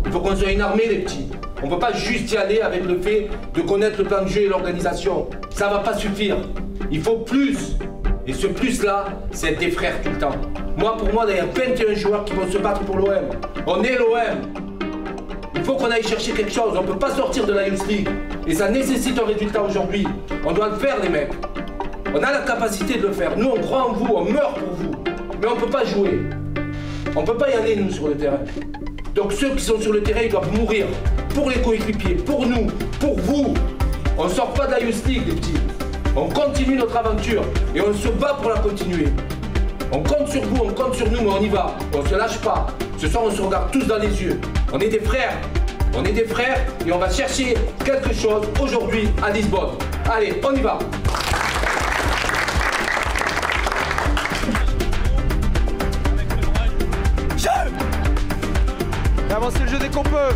Il faut qu'on soit une armée, les petits. On ne peut pas juste y aller avec le fait de connaître le plan de jeu et l'organisation. Ça va pas suffire. Il faut plus. Et ce plus-là, c'est être des frères tout le temps. Moi, pour moi, il y a 21 joueurs qui vont se battre pour l'OM. On est l'OM. Il faut qu'on aille chercher quelque chose. On ne peut pas sortir de la Youth League. Et ça nécessite un résultat aujourd'hui. On doit le faire, les mecs. On a la capacité de le faire. Nous, on croit en vous, on meurt pour vous. Mais on ne peut pas jouer. On ne peut pas y aller, nous, sur le terrain. Donc ceux qui sont sur le terrain, ils doivent mourir. Pour les coéquipiers, pour nous, pour vous. On ne sort pas de la Youth League, les petits. On continue notre aventure et on se bat pour la continuer. On compte sur vous, on compte sur nous, mais on y va. On ne se lâche pas. Ce soir, on se regarde tous dans les yeux. On est des frères. On est des frères et on va chercher quelque chose aujourd'hui à Lisbonne. Allez, on y va. Avancez le jeu dès qu'on peut.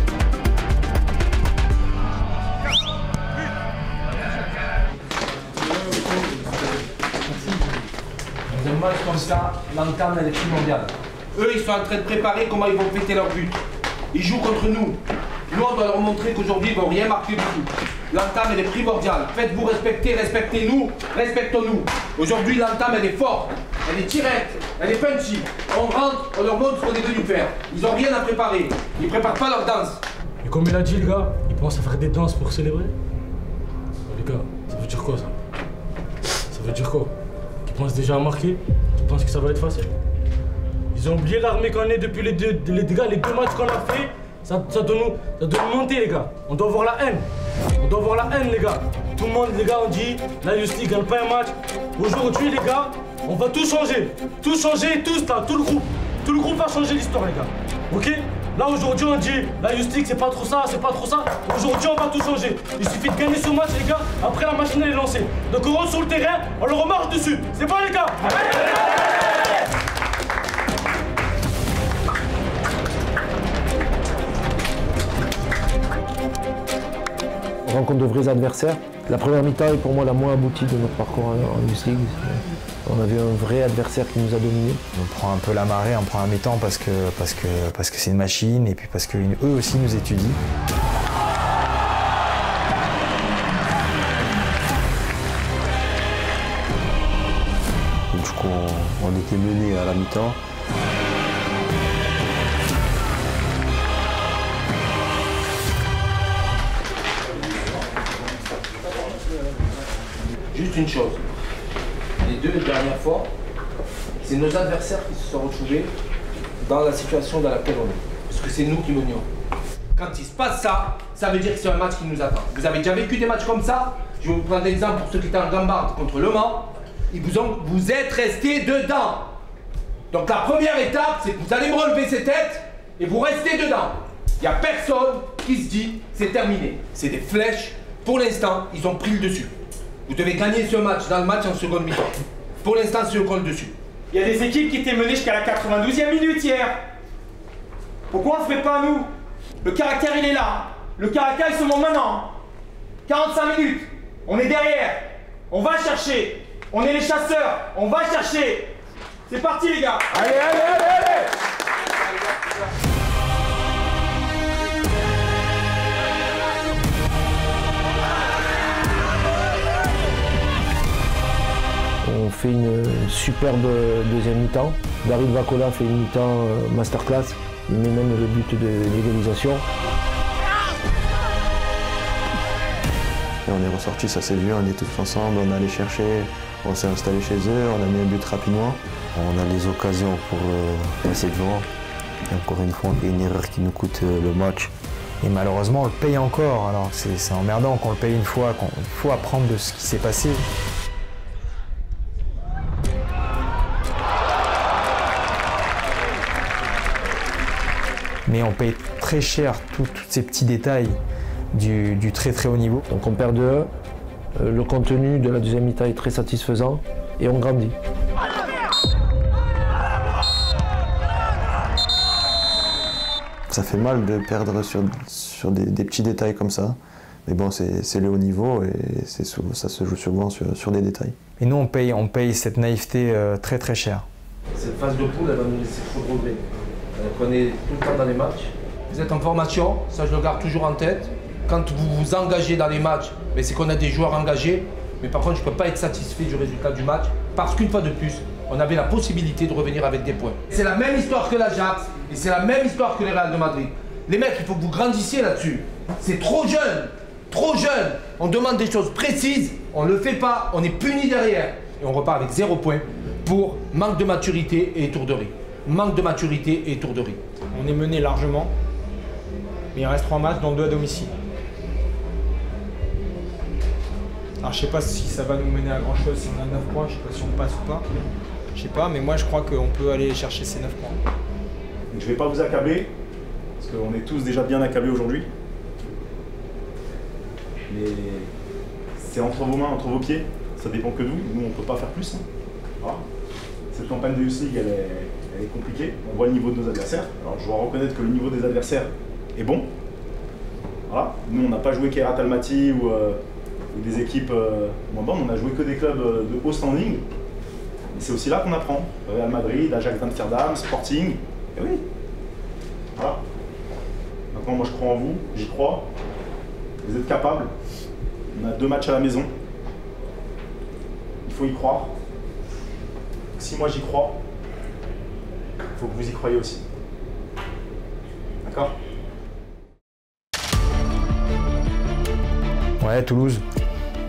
Dans un match comme ça, l'entame elle est primordiale. Eux, ils sont en train de préparer comment ils vont péter leur but. Ils jouent contre nous. Nous, on doit leur montrer qu'aujourd'hui, ils ne vont rien marquer du tout. L'entame, elle est primordiale. Faites-vous respecter, respectez-nous, respectons-nous. Aujourd'hui, l'entame, elle est forte, elle est directe, elle est punchy. On rentre, on leur montre ce qu'on est venu faire. Ils n'ont rien à préparer. Ils ne préparent pas leur danse. Et comme il a dit, le gars, il commences à faire des danses pour célébrer. Les gars, ça veut dire quoi ça? Ça veut dire quoi? Qu'ils pensent déjà à marquer? Qu'ils pensent que ça va être facile? Ils ont oublié l'armée qu'on est depuis les deux matchs qu'on a fait. Ça doit nous monter les gars. On doit avoir la haine. On doit avoir la haine les gars. Tout le monde les gars on dit la Youth League gagne pas un match. Aujourd'hui les gars, on va tout changer. Tout changer, tous là, tout le groupe. Tout le groupe va changer l'histoire les gars. Ok? Là aujourd'hui on dit la Youth League c'est pas trop ça, c'est pas trop ça. Aujourd'hui on va tout changer. Il suffit de gagner ce match les gars, après la machine elle est lancée. Donc on rentre sur le terrain, on leur marche dessus. C'est pas les gars. On rencontre de vrais adversaires. La première mi-temps est pour moi la moins aboutie de notre parcours en Youth League. On avait un vrai adversaire qui nous a dominés. On prend un peu la marée en première mi-temps parce que c'est une machine et puis parce qu'eux aussi nous étudient. Du coup, on était menés à la mi-temps. Juste une chose, les deux dernières fois, c'est nos adversaires qui se sont retrouvés dans la situation dans laquelle on est. Parce que c'est nous qui menions. Quand il se passe ça, ça veut dire que c'est un match qui nous attend. Vous avez déjà vécu des matchs comme ça? Je vais vous prendre l'exemple pour ceux qui étaient en gambarde contre Le Mans. Vous êtes restés dedans. Donc la première étape, c'est que vous allez me relever ces têtes et vous restez dedans. Il n'y a personne qui se dit c'est terminé. C'est des flèches. Pour l'instant, ils ont pris le dessus. Vous devez gagner ce match dans le match en seconde mi-temps. Pour l'instant, c'est eux qui ont le dessus. Il y a des équipes qui étaient menées jusqu'à la 92e minute hier. Pourquoi on ne ferait pas nous? Le caractère, il est là. Le caractère, il se montre maintenant. 45 minutes. On est derrière. On va chercher. On est les chasseurs. On va chercher. C'est parti, les gars. Allez, allez, allez, allez. On fait une superbe deuxième mi-temps. David Vacola fait une mi-temps masterclass. Il met même le but de l'égalisation. Et on est ressorti, ça s'est vu, on est tous ensemble, on est allé chercher, on s'est installé chez eux, on a mis un but rapidement. On a les occasions pour passer devant. Et encore une fois, on fait une erreur qui nous coûte le match. Et malheureusement, on le paye encore. Alors c'est emmerdant qu'on le paye une fois, qu'il faut apprendre de ce qui s'est passé. Mais on paye très cher tous ces petits détails du très très haut niveau. Donc on perd de 1, le contenu de la deuxième mi-temps est très satisfaisant et on grandit. Ça fait mal de perdre sur des petits détails comme ça. Mais bon, c'est le haut niveau et ça se joue souvent sur des détails. Et nous, on paye cette naïveté très très cher. Cette phase de poule, elle va nous laisser trop de regrets. Prenez tout le temps dans les matchs. Vous êtes en formation, ça je le garde toujours en tête. Quand vous vous engagez dans les matchs, c'est qu'on a des joueurs engagés. Mais par contre, je ne peux pas être satisfait du résultat du match parce qu'une fois de plus, on avait la possibilité de revenir avec des points. C'est la même histoire que l'Ajax et c'est la même histoire que les Real de Madrid. Les mecs, il faut que vous grandissiez là-dessus. C'est trop jeune, trop jeune. On demande des choses précises, on ne le fait pas, on est puni derrière. Et on repart avec 0 point pour manque de maturité et étourderie. Manque de maturité et étourderie. On est mené largement, mais il reste 3 matchs, dont 2 à domicile. Alors je sais pas si ça va nous mener à grand chose si on a 9 points, je sais pas si on passe ou pas. Je sais pas, mais moi je crois qu'on peut aller chercher ces 9 points. Donc, je vais pas vous accabler, parce qu'on est tous déjà bien accablés aujourd'hui. Mais c'est entre vos mains, entre vos pieds, ça dépend que de vous. Nous on peut pas faire plus. Voilà. Cette campagne de Youth League elle est compliquée, on voit le niveau de nos adversaires. Alors je dois reconnaître que le niveau des adversaires est bon. Voilà. Nous on n'a pas joué Kairat Almaty ou des équipes moins bonnes, on a joué que des clubs de haut standing. Et c'est aussi là qu'on apprend. Real Madrid, Ajax d'Amsterdam, Sporting. Et oui. Voilà. Maintenant moi je crois en vous, j'y crois. Vous êtes capables. On a 2 matchs à la maison. Il faut y croire. Si moi j'y crois, il faut que vous y croyez aussi. D'accord ? Ouais, Toulouse.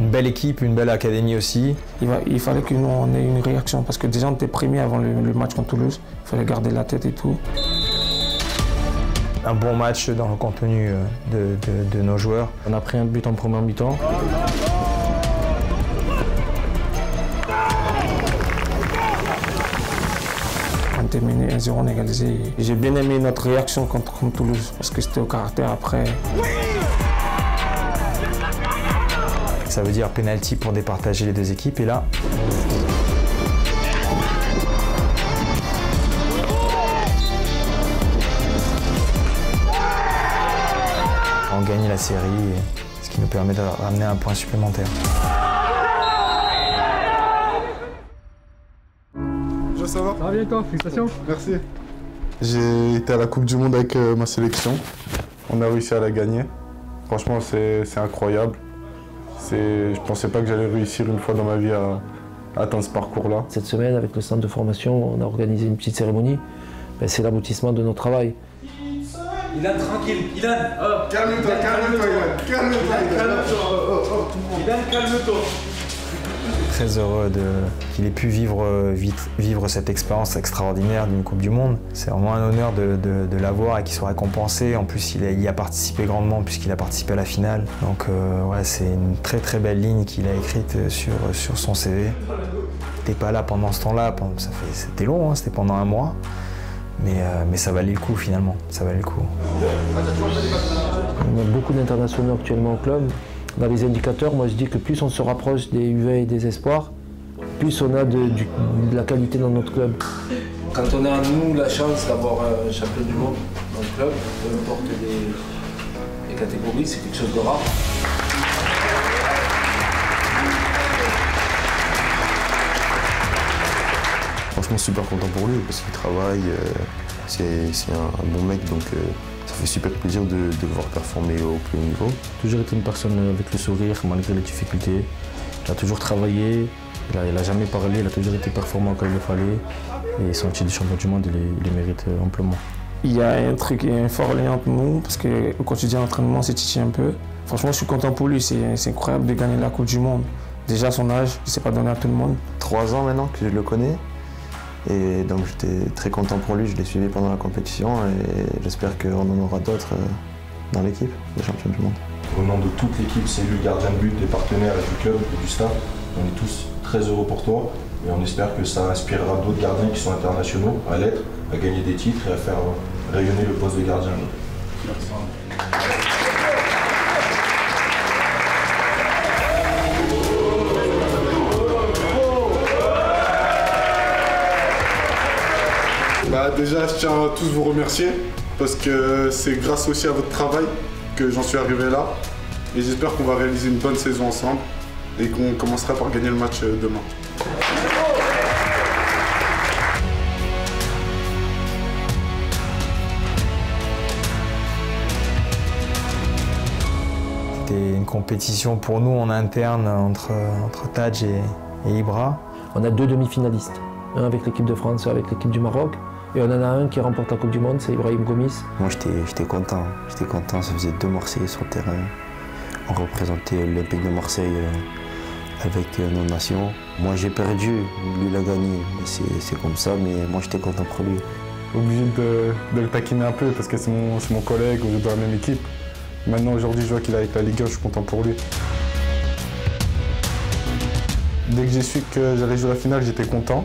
Une belle équipe, une belle académie aussi. Il fallait que nous on ait une réaction parce que déjà on était premiers avant le match contre Toulouse. Il fallait garder la tête et tout. Un bon match dans le contenu de nos joueurs. On a pris un but en première mi-temps. On était mené 1-0, on a égalisé. J'ai bien aimé notre réaction contre Toulouse parce que c'était au caractère après. Ça veut dire penalty pour départager les deux équipes et là... On gagne la série, ce qui nous permet de ramener un point supplémentaire. Bonjour, ça va? Ça va bien toi? Félicitations. Merci. J'ai été à la Coupe du Monde avec ma sélection. On a réussi à la gagner. Franchement, c'est incroyable. Je pensais pas que j'allais réussir une fois dans ma vie à atteindre ce parcours-là. Cette semaine, avec le centre de formation, on a organisé une petite cérémonie. C'est l'aboutissement de notre travail. Ilan, tranquille. Ilan, calme-toi, Ilan. Ilan, calme-toi. Très heureux qu'il ait pu vivre cette expérience extraordinaire d'une Coupe du Monde. C'est vraiment un honneur de l'avoir et qu'il soit récompensé. En plus, il y a participé grandement puisqu'il a participé à la finale. Donc ouais, c'est une très très belle ligne qu'il a écrite sur son CV. T'es pas là pendant ce temps-là, c'était long, hein, c'était pendant un mois. Mais ça valait le coup finalement, ça valait le coup. On a beaucoup d'internationaux actuellement au club. Dans les indicateurs, moi je dis que plus on se rapproche des U20 et des espoirs, plus on a de la qualité dans notre club. Quand on a nous la chance d'avoir un champion du monde dans le club, peu importe les catégories, c'est quelque chose de rare. Franchement super content pour lui parce qu'il travaille, c'est un bon mec donc ça fait super plaisir de le voir performer au plus haut niveau. Toujours été une personne avec le sourire malgré les difficultés. Il a toujours travaillé, il n'a jamais parlé, il a toujours été performant quand il le fallait et son titre de champion du monde il le mérite amplement. Il y a un fort lien entre nous parce qu'au quotidien l'entraînement c'est titillé un peu. Franchement je suis content pour lui, c'est incroyable de gagner la Coupe du Monde. Déjà son âge, il ne s'est pas donné à tout le monde. 3 ans maintenant que je le connais. Et donc j'étais très content pour lui, je l'ai suivi pendant la compétition et j'espère qu'on en aura d'autres dans l'équipe, des champions du monde. Au nom de toute l'équipe, cellule, gardien de but, des partenaires du club et du staff, on est tous très heureux pour toi et on espère que ça inspirera d'autres gardiens qui sont internationaux à l'être, à gagner des titres et à faire rayonner le poste de gardien. Merci. Déjà, je tiens à tous vous remercier parce que c'est grâce aussi à votre travail que j'en suis arrivé là. Et j'espère qu'on va réaliser une bonne saison ensemble et qu'on commencera par gagner le match demain. C'était une compétition pour nous en interne entre Tadj et Ibra. On a 2 demi-finalistes, un avec l'équipe de France, un avec l'équipe du Maroc. Et on en a un qui remporte la Coupe du Monde, c'est Ibrahim Gomis. Moi j'étais content, ça faisait 2 Marseillais sur le terrain. On représentait l'Olympique de Marseille avec nos nations. Moi j'ai perdu, lui il a gagné, c'est comme ça, mais moi j'étais content pour lui. Obligé de le taquiner un peu parce que c'est mon collègue, on est dans la même équipe. Maintenant aujourd'hui je vois qu'il est avec la Ligue 1, je suis content pour lui. Dès que j'ai su que j'allais jouer la finale, j'étais content.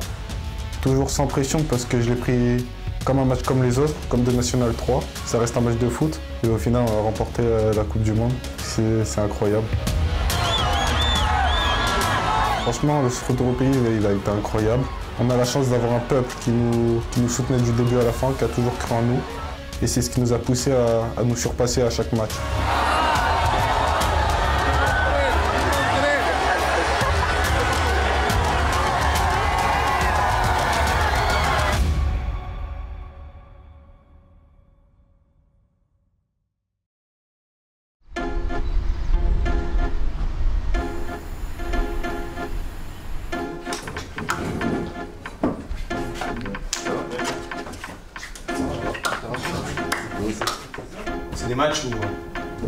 Toujours sans pression parce que je l'ai pris comme un match comme les autres, comme de National 3. Ça reste un match de foot et au final on a remporté la Coupe du Monde. C'est incroyable. Franchement, ce retour au pays, il a été incroyable. On a la chance d'avoir un peuple qui nous soutenait du début à la fin, qui a toujours cru en nous. Et c'est ce qui nous a poussé à nous surpasser à chaque match. C'est des matchs où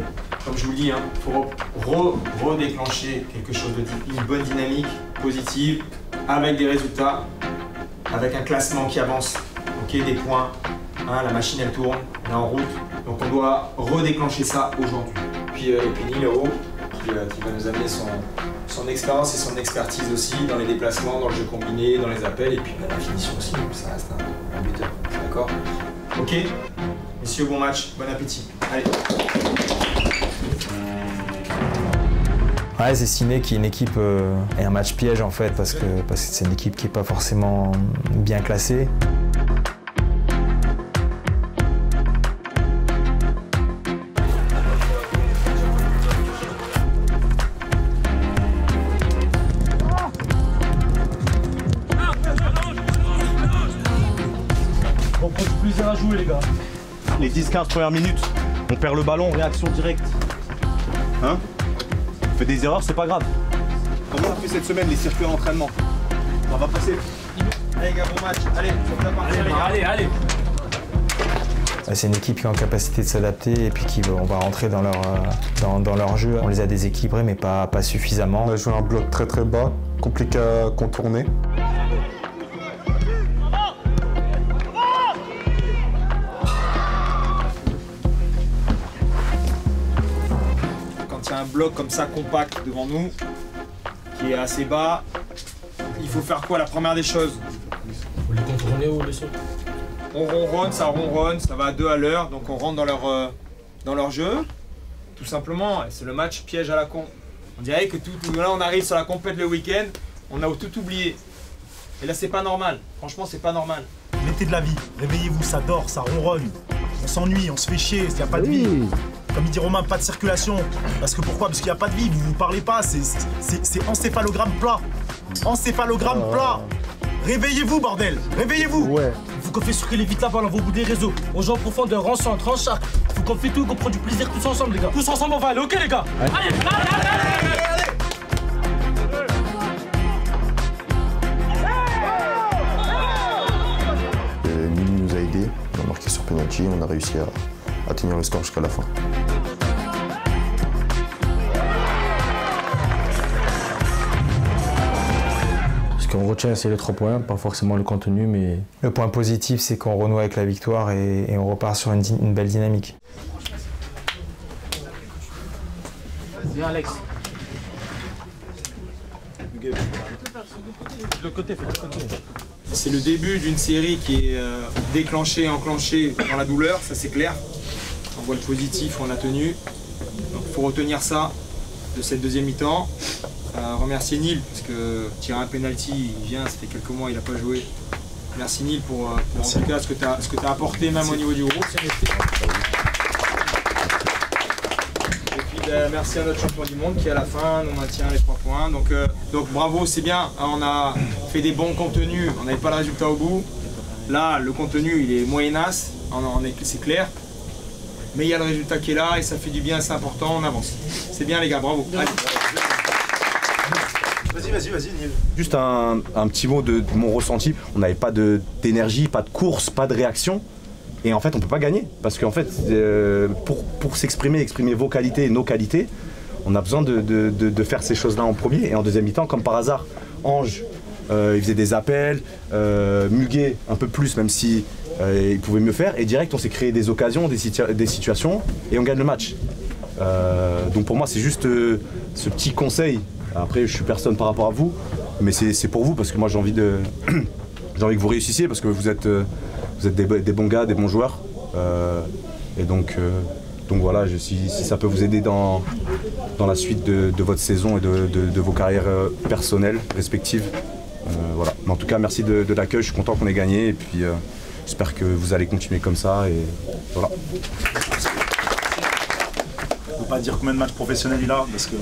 comme je vous le dis, il faut redéclencher quelque chose une bonne dynamique positive, avec des résultats, avec un classement qui avance, ok, des points, la machine elle tourne, on est en route, donc on doit redéclencher ça aujourd'hui. Et puis Neil là-haut, qui va nous amener son expérience et son expertise aussi dans les déplacements, dans le jeu combiné, dans les appels, et puis la finition aussi, ça reste un buteur, d'accord? Ok, messieurs, bon match, bon appétit, allez. Ouais, c'est Ciné qui est une équipe et un match piège en fait parce que c'est une équipe qui n'est pas forcément bien classée. On prend du plaisir à jouer les gars. Les 10-15 premières minutes, on perd le ballon, réaction directe. Hein? On fait des erreurs, c'est pas grave. Comme on a fait cette semaine, les circuits d'entraînement. On va passer. Allez les gars, bon match. Allez, sur la partie, allez. C'est une équipe qui est en capacité de s'adapter et puis on va rentrer dans leur jeu. On les a déséquilibrés mais pas suffisamment. On a joué un bloc très très bas, compliqué à contourner. Un bloc comme ça compact devant nous, qui est assez bas, il faut faire quoi? La première des choses, faut les contourner ou les sauter. On ronronne, ça va à 2 à l'heure, donc on rentre dans leur jeu, tout simplement. C'est le match piège à la con. On dirait que là on arrive sur la compète le week-end, on a tout oublié. Et là c'est pas normal, franchement c'est pas normal. Mettez de la vie, réveillez-vous, ça dort, ça ronronne. On s'ennuie, on se fait chier, il n'y a pas de vie. Comme il dit Romain, pas de circulation. Parce que pourquoi? Parce qu'il n'y a pas de vie, vous parlez pas, c'est encéphalogramme plat. Encéphalogramme plat. Réveillez-vous, bordel, réveillez-vous. Ouais. Il faut qu'on fait circuler vite la balle, on va au bout des réseaux. On joue en profondeur, en centre, en charque. Il faut qu'on fait tout, qu'on prend du plaisir tous ensemble, les gars. Tous ensemble, on va aller, ok, les gars? Allez. Nili nous a aidés, on a marqué sur penalty, on a réussi à tenir le score jusqu'à la fin. Ce qu'on retient, c'est les 3 points, pas forcément le contenu, mais... Le point positif, c'est qu'on renoue avec la victoire et on repart sur une belle dynamique. Viens, Alex. C'est le début d'une série qui est déclenchée, enclenchée dans la douleur, ça c'est clair. On voit le positif, on a tenu. Donc il faut retenir ça de cette deuxième mi-temps. Remercier Neil parce que tirer un penalty, il vient, ça fait quelques mois, il n'a pas joué. Merci Neil pour en tout cas ce que tu as apporté même au niveau du groupe. Et puis merci à notre champion du monde qui à la fin nous maintient les 3 points. Donc bravo, c'est bien, on a fait des bons contenus, on n'avait pas le résultat au bout. Là le contenu il est moyennasse, c'est clair. Mais il y a le résultat qui est là et ça fait du bien, c'est important, on avance. C'est bien les gars, bravo. Allez. Vas-y, Neil. Juste un petit mot de mon ressenti. On n'avait pas d'énergie, pas de course, pas de réaction. Et en fait, on ne peut pas gagner. Parce qu'en fait, pour s'exprimer, exprimer vos qualités et nos qualités, on a besoin de faire ces choses-là en premier. Et en deuxième mi-temps, comme par hasard, Ange, il faisait des appels, Muguet un peu plus, même si il pouvait mieux faire. Et direct, on s'est créé des occasions, des situations, et on gagne le match. Donc pour moi, c'est juste ce petit conseil. Après, je suis personne par rapport à vous, mais c'est pour vous parce que moi j'ai envie que vous réussissiez parce que vous êtes des bons gars, des bons joueurs. Et donc voilà, si ça peut vous aider dans la suite de votre saison et de vos carrières personnelles respectives. Voilà. Mais en tout cas, merci de l'accueil, je suis content qu'on ait gagné et puis j'espère que vous allez continuer comme ça. Et voilà. Je ne peux pas dire combien de matchs professionnels il a parce qu'il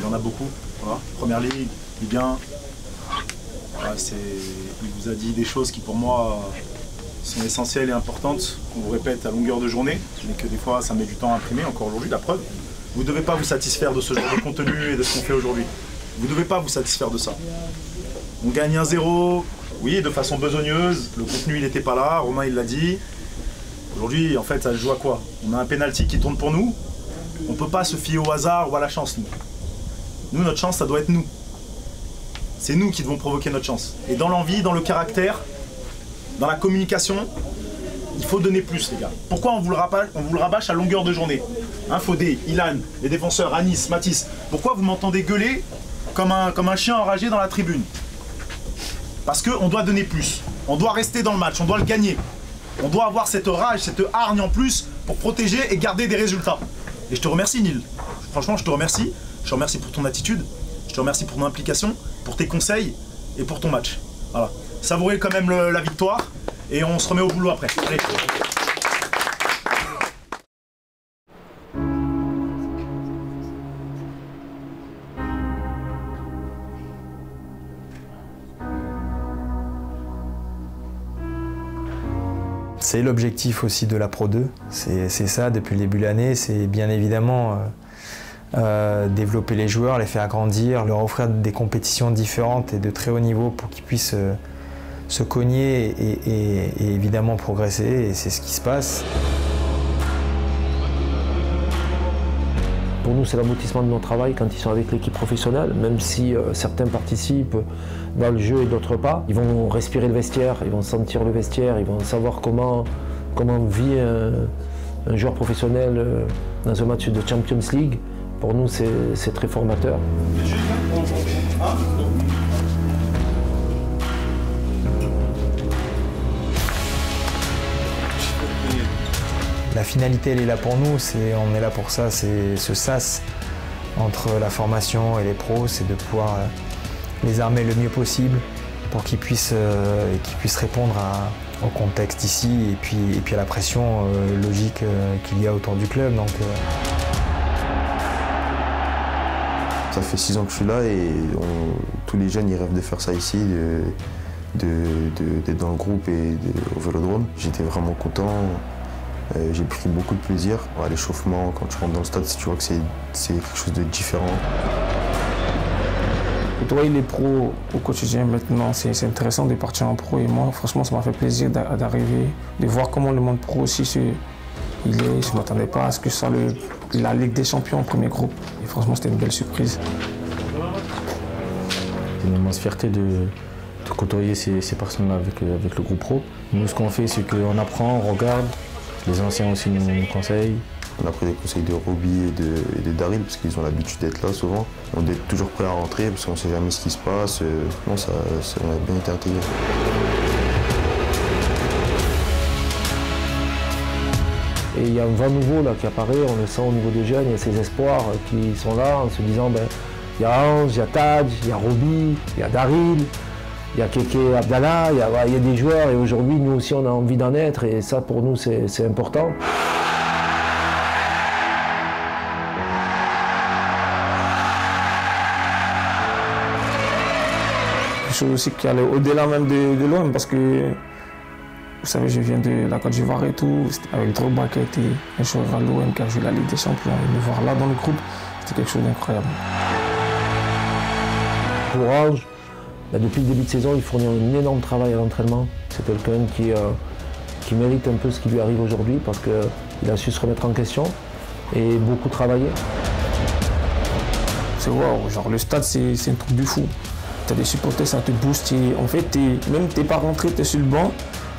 en a beaucoup. Voilà. Première Ligue, Ligue 1. Voilà, il vous a dit des choses qui pour moi sont essentielles et importantes, qu'on vous répète à longueur de journée, mais que des fois ça met du temps à imprimer, encore aujourd'hui, la preuve. Vous ne devez pas vous satisfaire de ce genre de contenu et de ce qu'on fait aujourd'hui. Vous ne devez pas vous satisfaire de ça. On gagne 1-0, oui, de façon besogneuse, le contenu il n'était pas là, Romain il l'a dit. Aujourd'hui, en fait, ça se joue à quoi? On a un penalty qui tourne pour nous, On ne peut pas se fier au hasard ou à la chance, nous. Nous, notre chance, ça doit être nous. C'est nous qui devons provoquer notre chance. Et dans l'envie, dans le caractère, dans la communication, il faut donner plus, les gars. Pourquoi on vous le rabâche à longueur de journée, hein, Fodé, Ilan, les défenseurs, Anis, Matisse. Pourquoi vous m'entendez gueuler comme un chien enragé dans la tribune? Parce qu'on doit donner plus. On doit rester dans le match, on doit le gagner. On doit avoir cette rage, cette hargne en plus pour protéger et garder des résultats. Et je te remercie, Nil. Franchement, je te remercie. Je te remercie pour ton attitude. Je te remercie pour ton implication, pour tes conseils et pour ton match. Voilà. Savourez quand même la victoire et on se remet au boulot après. Allez. C'est l'objectif aussi de la Pro 2, c'est ça depuis le début de l'année, c'est bien évidemment développer les joueurs, les faire grandir, leur offrir des compétitions différentes et de très haut niveau pour qu'ils puissent se cogner et évidemment progresser, et c'est ce qui se passe. Pour nous, c'est l'aboutissement de notre travail quand ils sont avec l'équipe professionnelle, même si certains participent dans le jeu et d'autres pas. Ils vont respirer le vestiaire, ils vont sentir le vestiaire, ils vont savoir comment vit un joueur professionnel dans un match de Champions League. Pour nous, c'est très formateur. La finalité, elle est là pour nous, on est là pour ça, c'est ce sas entre la formation et les pros, c'est de pouvoir les armer le mieux possible pour qu'ils puissent répondre au contexte ici et puis à la pression logique qu'il y a autour du club. Donc, Ça fait 6 ans que je suis là et tous les jeunes ils rêvent de faire ça ici, d'être dans le groupe et au Vélodrome. J'étais vraiment content. J'ai pris beaucoup de plaisir à l'échauffement. Quand tu rentres dans le stade, tu vois que c'est quelque chose de différent. Côtoyer les pros au quotidien maintenant, c'est intéressant de partir en pro. Et moi, franchement, ça m'a fait plaisir d'arriver, de voir comment le monde pro aussi il est. Je ne m'attendais pas à ce que ce soit la Ligue des Champions en premier groupe. Et franchement, c'était une belle surprise. C'est une immense fierté de côtoyer ces personnes-là avec le groupe pro. Nous, ce qu'on fait, c'est qu'on apprend, on regarde. Les anciens aussi nous conseillent. On a pris des conseils de Roby et de Daryl parce qu'ils ont l'habitude d'être là souvent. On est toujours prêt à rentrer parce qu'on ne sait jamais ce qui se passe. Non, on a bien été intégrés. Et il y a un vent nouveau là, qui apparaît, on le sent au niveau des jeunes, il y a ces espoirs qui sont là en se disant il y a Ange, il y a Tadj, il y a Roby, il y a Daryl. Il y a Keke Abdallah, il y a des joueurs et aujourd'hui nous aussi on a envie d'en être et ça pour nous c'est important. Quelque chose aussi qui allait au-delà même de l'OM parce que vous savez je viens de la Côte d'Ivoire et tout, avec Drogba qui a été un joueur à l'OM qui a joué la Ligue des Champions et me voir là dans le groupe, c'était quelque chose d'incroyable. Pour Ange, depuis le début de saison, il fournit un énorme travail à l'entraînement. C'est quelqu'un qui mérite un peu ce qui lui arrive aujourd'hui parce qu'il a su se remettre en question et beaucoup travailler. C'est wow, genre le stade c'est un truc de fou. T'as des supporters, ça te booste. En fait, même t'es pas rentré, t'es sur le banc,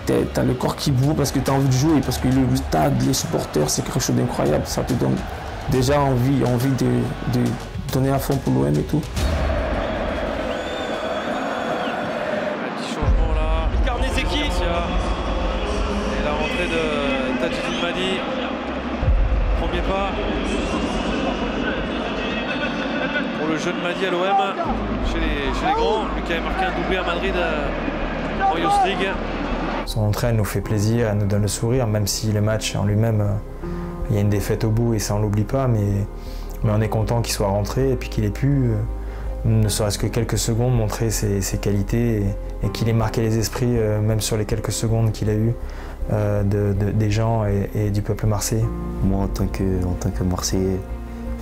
t'as le corps qui boue parce que t'as envie de jouer, parce que le stade, les supporters, c'est quelque chose d'incroyable. Ça te donne déjà envie de donner à fond pour l'OM et tout. Et la rentrée de Tadjidine Madi. Premier pas pour le jeune Madi à l'OM. Chez les grands, lui qui avait marqué un doublé à Madrid en Youth League. Son entrée nous fait plaisir, elle nous donne le sourire, même si le match en lui-même, il y a une défaite au bout et ça on l'oublie pas, mais on est content qu'il soit rentré et puis qu'il ait pu, ne serait-ce que quelques secondes, montrer ses qualités et qu'il ait marqué les esprits, même sur les quelques secondes qu'il a eues, des gens et du peuple marseillais. Moi, en tant que Marseillais,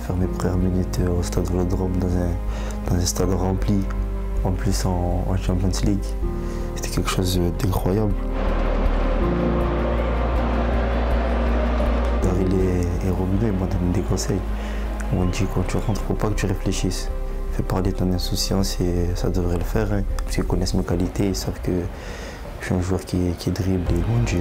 faire mes premières minutes au stade Vélodrome dans un stade rempli, en plus en Champions League, c'était quelque chose d'incroyable. Daryl Et Robinho, il m'a donné des conseils. On m'a dit quand tu rentres, faut pas que tu réfléchisses. Fais parler ton insouciance et ça devrait le faire. Hein, parce qu'ils connaissent mes qualités, ils savent que je suis un joueur qui dribble et ils m'ont dit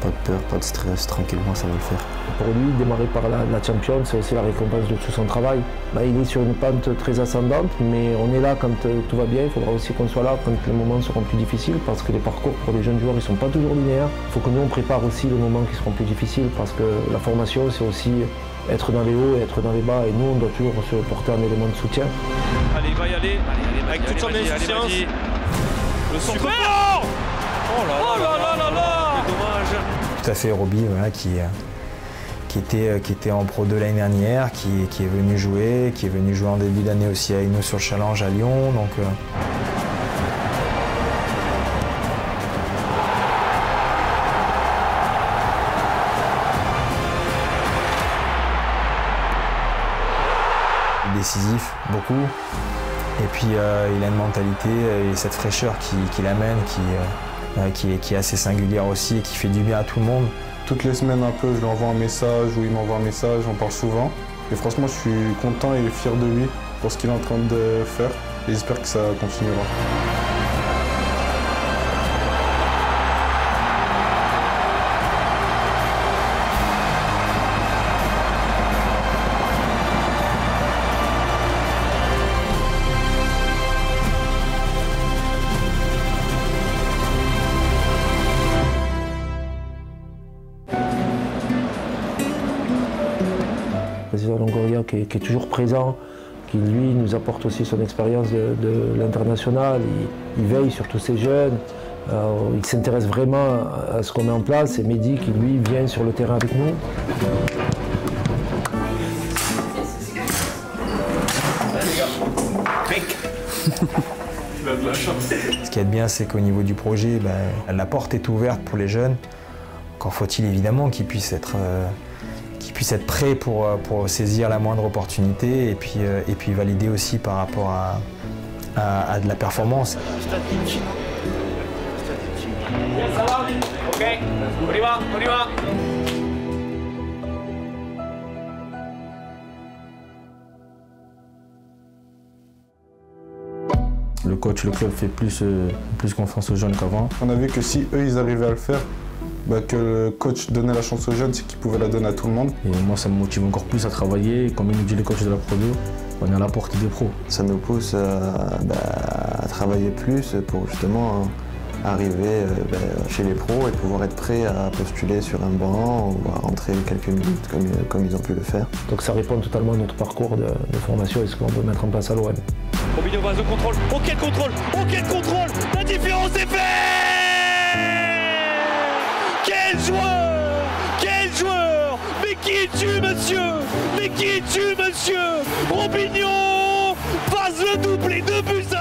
pas de peur, pas de stress, tranquillement ça va le faire. Pour lui, démarrer par la Champions, c'est aussi la récompense de tout son travail. Il est sur une pente très ascendante, mais on est là quand tout va bien. Il faudra aussi qu'on soit là quand les moments seront plus difficiles, parce que les parcours pour les jeunes joueurs, ils ne sont pas toujours linéaires. Il faut que nous, on prépare aussi les moments qui seront plus difficiles, parce que la formation, c'est aussi être dans les hauts et être dans les bas, et nous, on doit toujours se porter un élément de soutien. Allez, il va y aller, avec toute son insouciance. Le son fort. Oh là là, quel dommage. Tout à fait, Roby, voilà, qui était en Pro 2 l'année dernière, qui est venu jouer en début d'année aussi avec nous sur le Challenge à Lyon. Donc, décisif, beaucoup. Et puis il a une mentalité et cette fraîcheur qu'il amène, qui est assez singulière aussi et qui fait du bien à tout le monde. Toutes les semaines un peu, je lui envoie un message ou il m'envoie un message, on parle souvent. Et franchement, je suis content et fier de lui pour ce qu'il est en train de faire. Et j'espère que ça continuera. Le président Longoria qui est toujours présent, qui lui nous apporte aussi son expérience de l'international. Il veille sur tous ces jeunes, il s'intéresse vraiment à ce qu'on met en place. Et Mehdi qui lui vient sur le terrain avec nous. Ce qui est bien, c'est qu'au niveau du projet, la porte est ouverte pour les jeunes. Encore faut-il évidemment qu'ils puissent être prêts pour saisir la moindre opportunité et puis valider aussi par rapport à de la performance. Ça va? Ok, on y va. Le coach, le club fait plus confiance aux jeunes qu'avant. On a vu que si eux, ils arrivaient à le faire, que le coach donnait la chance aux jeunes, c'est qu'il pouvait la donner à tout le monde. Et moi, ça me motive encore plus à travailler. Comme il nous dit le coach de la Pro 2, on est à la portée des pros. Ça nous pousse à travailler plus pour justement arriver chez les pros et pouvoir être prêt à postuler sur un banc ou à rentrer quelques minutes comme ils ont pu le faire. Donc ça répond totalement à notre parcours de formation et ce qu'on veut mettre en place à l'OM. Robinho va au contrôle. Ok, le contrôle. La différence est faite. Quel joueur. Mais qui es-tu, monsieur? Robinho passe le doublé, 2 buts